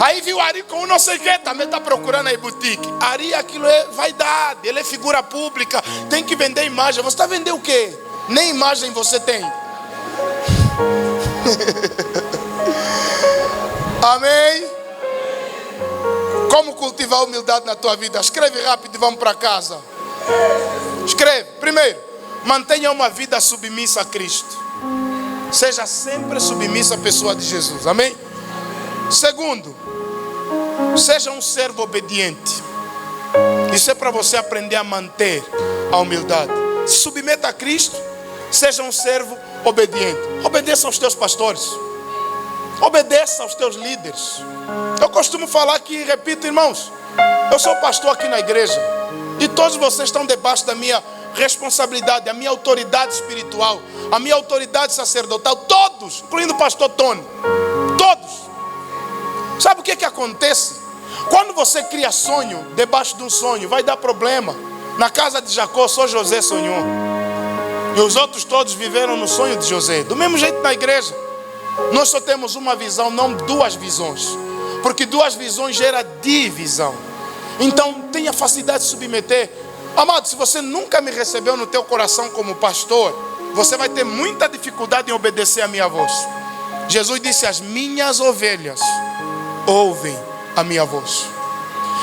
Speaker 2: Aí viu Ari com não sei o que, também está procurando aí boutique. Ari, aquilo é vaidade, ele é figura pública, tem que vender imagem. Você está vendendo o quê? Nem imagem você tem. Amém? Como cultivar a humildade na tua vida? Escreve rápido e vamos para casa. Escreve. Primeiro, mantenha uma vida submissa a Cristo. Seja sempre submissa à pessoa de Jesus. Amém? Segundo, seja um servo obediente. Isso é para você aprender a manter a humildade. Se submeta a Cristo. Seja um servo obediente. Obedeça aos teus pastores. Obedeça aos teus líderes. Eu costumo falar que, repito, irmãos, eu sou pastor aqui na igreja. E todos vocês estão debaixo da minha responsabilidade, a minha autoridade espiritual, a minha autoridade sacerdotal. Todos, incluindo o pastor Tony. Todos. Sabe o que acontece? Quando você cria sonho, debaixo de um sonho, vai dar problema. Na casa de Jacó, só José sonhou. E os outros todos viveram no sonho de José. Do mesmo jeito na igreja. Nós só temos uma visão, não duas visões. Porque duas visões gera divisão. Então tenha facilidade de submeter. Amado, se você nunca me recebeu no teu coração como pastor, você vai ter muita dificuldade em obedecer a minha voz. Jesus disse, as minhas ovelhas ouvem a minha voz.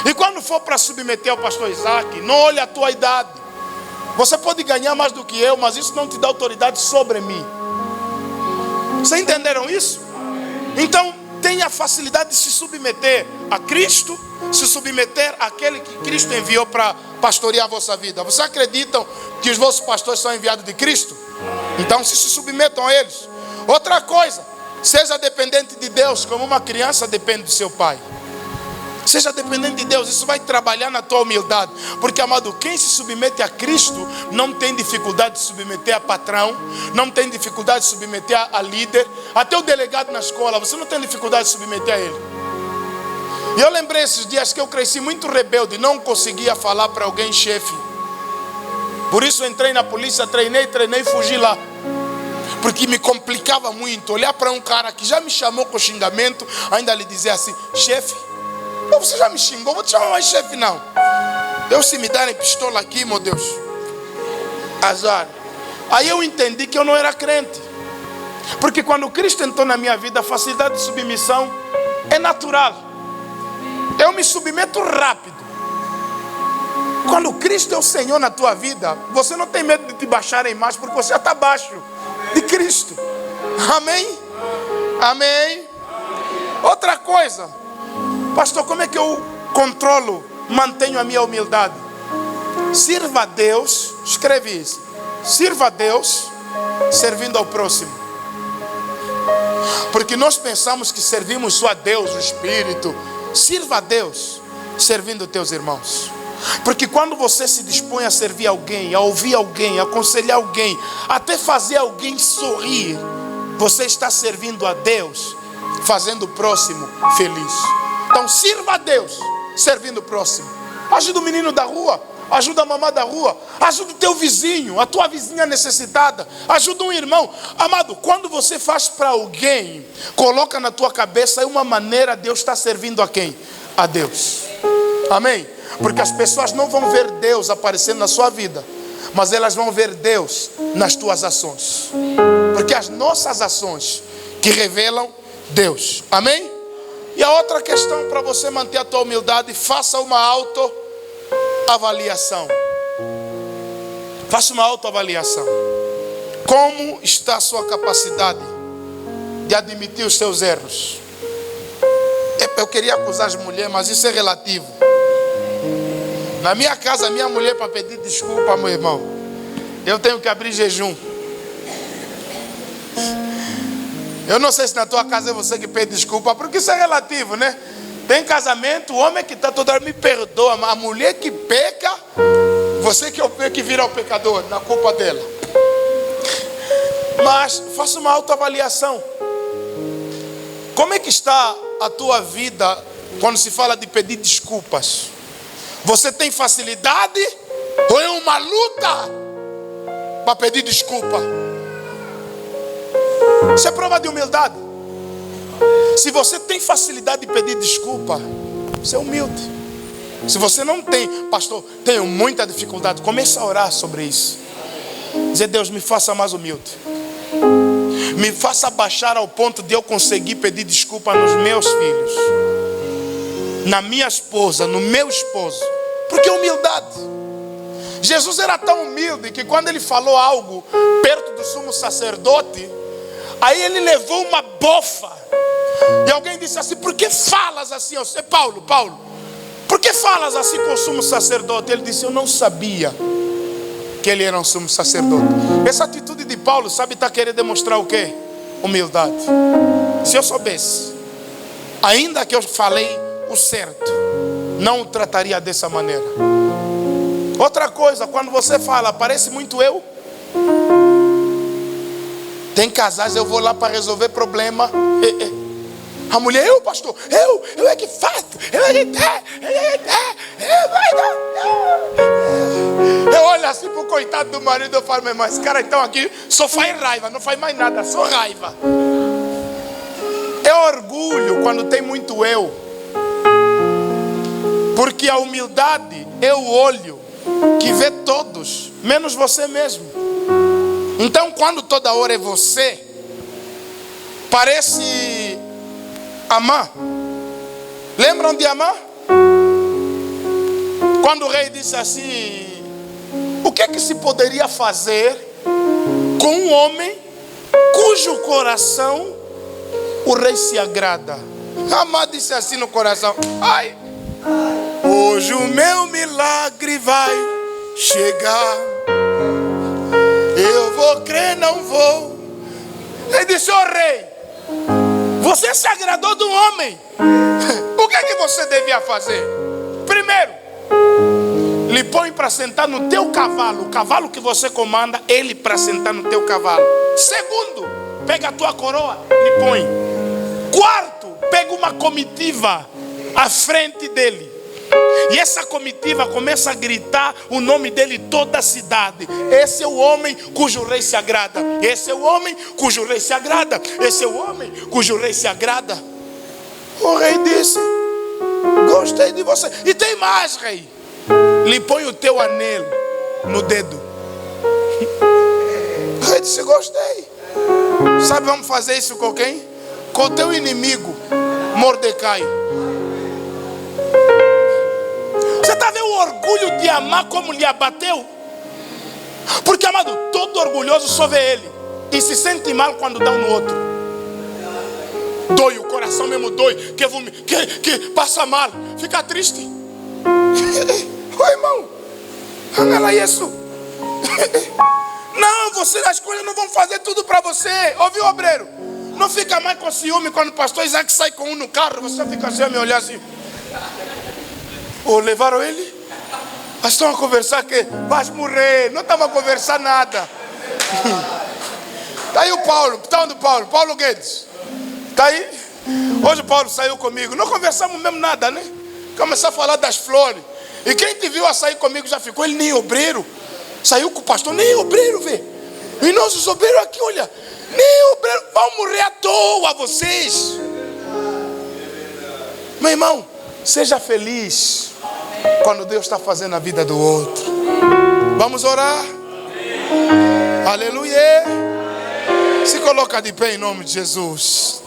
Speaker 2: E quando for para submeter ao pastor Isaac, não olhe a tua idade. Você pode ganhar mais do que eu, mas isso não te dá autoridade sobre mim. Vocês entenderam isso? Então, tenha a facilidade de se submeter a Cristo, se submeter àquele que Cristo enviou para pastorear a vossa vida. Vocês acreditam que os vossos pastores são enviados de Cristo? Então, se submetam a eles. Outra coisa, seja dependente de Deus, como uma criança depende do seu pai. Seja dependente de Deus, isso vai trabalhar na tua humildade. Porque, amado, quem se submete a Cristo não tem dificuldade de submeter a patrão, não tem dificuldade de submeter a líder, até o delegado na escola, você não tem dificuldade de submeter a ele. E eu lembrei esses dias que eu cresci muito rebelde, não conseguia falar para alguém chefe. Por isso eu entrei na polícia, treinei, fugi lá. Porque me complicava muito olhar para um cara que já me chamou com xingamento, ainda lhe dizer assim, chefe, você já me xingou, vou te chamar mais chefe não. Deus, se me darem pistola aqui, meu Deus, azar. Aí eu entendi que eu não era crente. Porque quando Cristo entrou na minha vida, a facilidade de submissão é natural. Eu me submeto rápido. Quando Cristo é o Senhor na tua vida, você não tem medo de te baixarem mais, porque você já está abaixo de Cristo. Amém? Amém? Outra coisa, pastor, como é que eu controlo, mantenho a minha humildade? Sirva a Deus, escreve isso. Sirva a Deus servindo ao próximo. Porque nós pensamos que servimos só a Deus, o Espírito. Sirva a Deus servindo teus irmãos. Porque quando você se dispõe a servir alguém, a ouvir alguém, a aconselhar alguém, até fazer alguém sorrir, você está servindo a Deus, fazendo o próximo feliz. Então sirva a Deus servindo o próximo. Ajuda o menino da rua, ajuda a mamãe da rua, ajuda o teu vizinho, a tua vizinha necessitada, ajuda um irmão. Amado, quando você faz para alguém, coloca na tua cabeça uma maneira, Deus está servindo a quem? A Deus. Amém? Porque as pessoas não vão ver Deus aparecendo na sua vida, mas elas vão ver Deus nas tuas ações. Porque as nossas ações que revelam Deus. Amém? E a outra questão para você manter a tua humildade, faça uma autoavaliação. Faça uma autoavaliação. Como está a sua capacidade de admitir os seus erros? Eu queria acusar as mulheres, mas isso é relativo. Na minha casa, minha mulher, para pedir desculpa, meu irmão, eu tenho que abrir jejum. Eu não sei se na tua casa é você que pede desculpa, porque isso é relativo, né? Tem casamento, o homem que está toda hora me perdoa, mas a mulher que peca, você que vira o pecador, na culpa dela. Mas faça uma autoavaliação. Como é que está a tua vida quando se fala de pedir desculpas? Você tem facilidade ou é uma luta para pedir desculpa? Isso é prova de humildade. Se você tem facilidade de pedir desculpa, você é humilde. Se você não tem, pastor, tenho muita dificuldade, comece a orar sobre isso. Dizer, Deus, me faça mais humilde. Me faça baixar ao ponto de eu conseguir pedir desculpa nos meus filhos, na minha esposa, no meu esposo. Porque humildade. Jesus era tão humilde que quando ele falou algo perto do sumo sacerdote, aí ele levou uma bofa. E alguém disse assim, por que falas assim? Eu sei, Paulo, por que falas assim com o sumo sacerdote? Ele disse, eu não sabia que ele era um sumo sacerdote. Essa atitude de Paulo, sabe, está querendo demonstrar o quê? Humildade. Se eu soubesse, ainda que eu falei o certo, não o trataria dessa maneira. Outra coisa, quando você fala, parece muito eu. Tem casais, eu vou lá para resolver problema. A mulher, eu pastor, eu é que faço, eu olho assim pro coitado do marido, eu falo, mas esse cara então aqui só faz raiva, não faz mais nada, só raiva. É orgulho quando tem muito eu. Porque a humildade é o olho que vê todos, menos você mesmo. Então quando toda hora é você, parece Amã. Lembram de Amã? Quando o rei disse assim, o que é que se poderia fazer com um homem cujo coração o rei se agrada? Amã disse assim no coração, ai, hoje o meu milagre vai chegar. Eu vou crer, não vou. Ele disse, ó rei, você se agradou do homem. O que é que você devia fazer? Primeiro, lhe põe para sentar no teu cavalo. O cavalo que você comanda, ele para sentar no teu cavalo. Segundo, pega a tua coroa, lhe põe. Quarto, pega uma comitiva à frente dele. E essa comitiva começa a gritar o nome dele em toda a cidade. Esse é o homem cujo rei se agrada. Esse é o homem cujo rei se agrada. Esse é o homem cujo rei se agrada. O rei disse, gostei de você. E tem mais, rei. Lhe põe o teu anel no dedo. O rei disse, gostei. Sabe, vamos fazer isso com quem? Com o teu inimigo, Mordecai. Você está vendo o orgulho de Amã como lhe abateu? Porque, amado, todo orgulhoso só vê ele e se sente mal quando dá um no outro. Dói, o coração mesmo dói, que passa mal, fica triste. Ô irmão, olha isso. Não, as coisas não vão fazer tudo para você. Ouviu, obreiro? Não fica mais com ciúme quando o pastor Isaac sai com um no carro. Você fica assim a me olhar assim. Ou levaram ele? Estão a conversar que vais morrer. Não estava a conversar nada. Está aí o Paulo. Está onde o Paulo? Paulo Guedes. Está aí? Hoje o Paulo saiu comigo. Não conversamos mesmo nada, né? Começar a falar das flores. E quem te viu a sair comigo já ficou, ele nem obreiro. Saiu com o pastor, nem obreiro, vê. E nós os obreiros aqui, olha, nem obreiro, vão morrer à toa vocês. Meu irmão, seja feliz quando Deus está fazendo a vida do outro. Vamos orar. Aleluia. Se coloca de pé em nome de Jesus.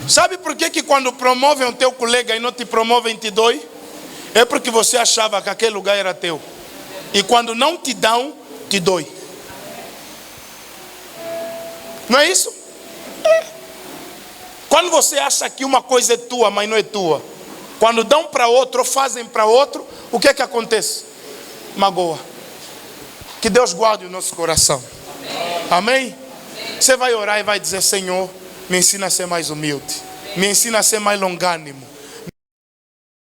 Speaker 2: Sabe por que quando promovem o teu colega e não te promovem, te dói? É porque você achava que aquele lugar era teu. E quando não te dão, te dói. Não é isso? Quando você acha que uma coisa é tua, mas não é tua. Quando dão para outro ou fazem para outro, o que é que acontece? Magoa. Que Deus guarde o nosso coração. Amém? Você vai orar e vai dizer: Senhor, me ensina a ser mais humilde. Me ensina a ser mais longânimo.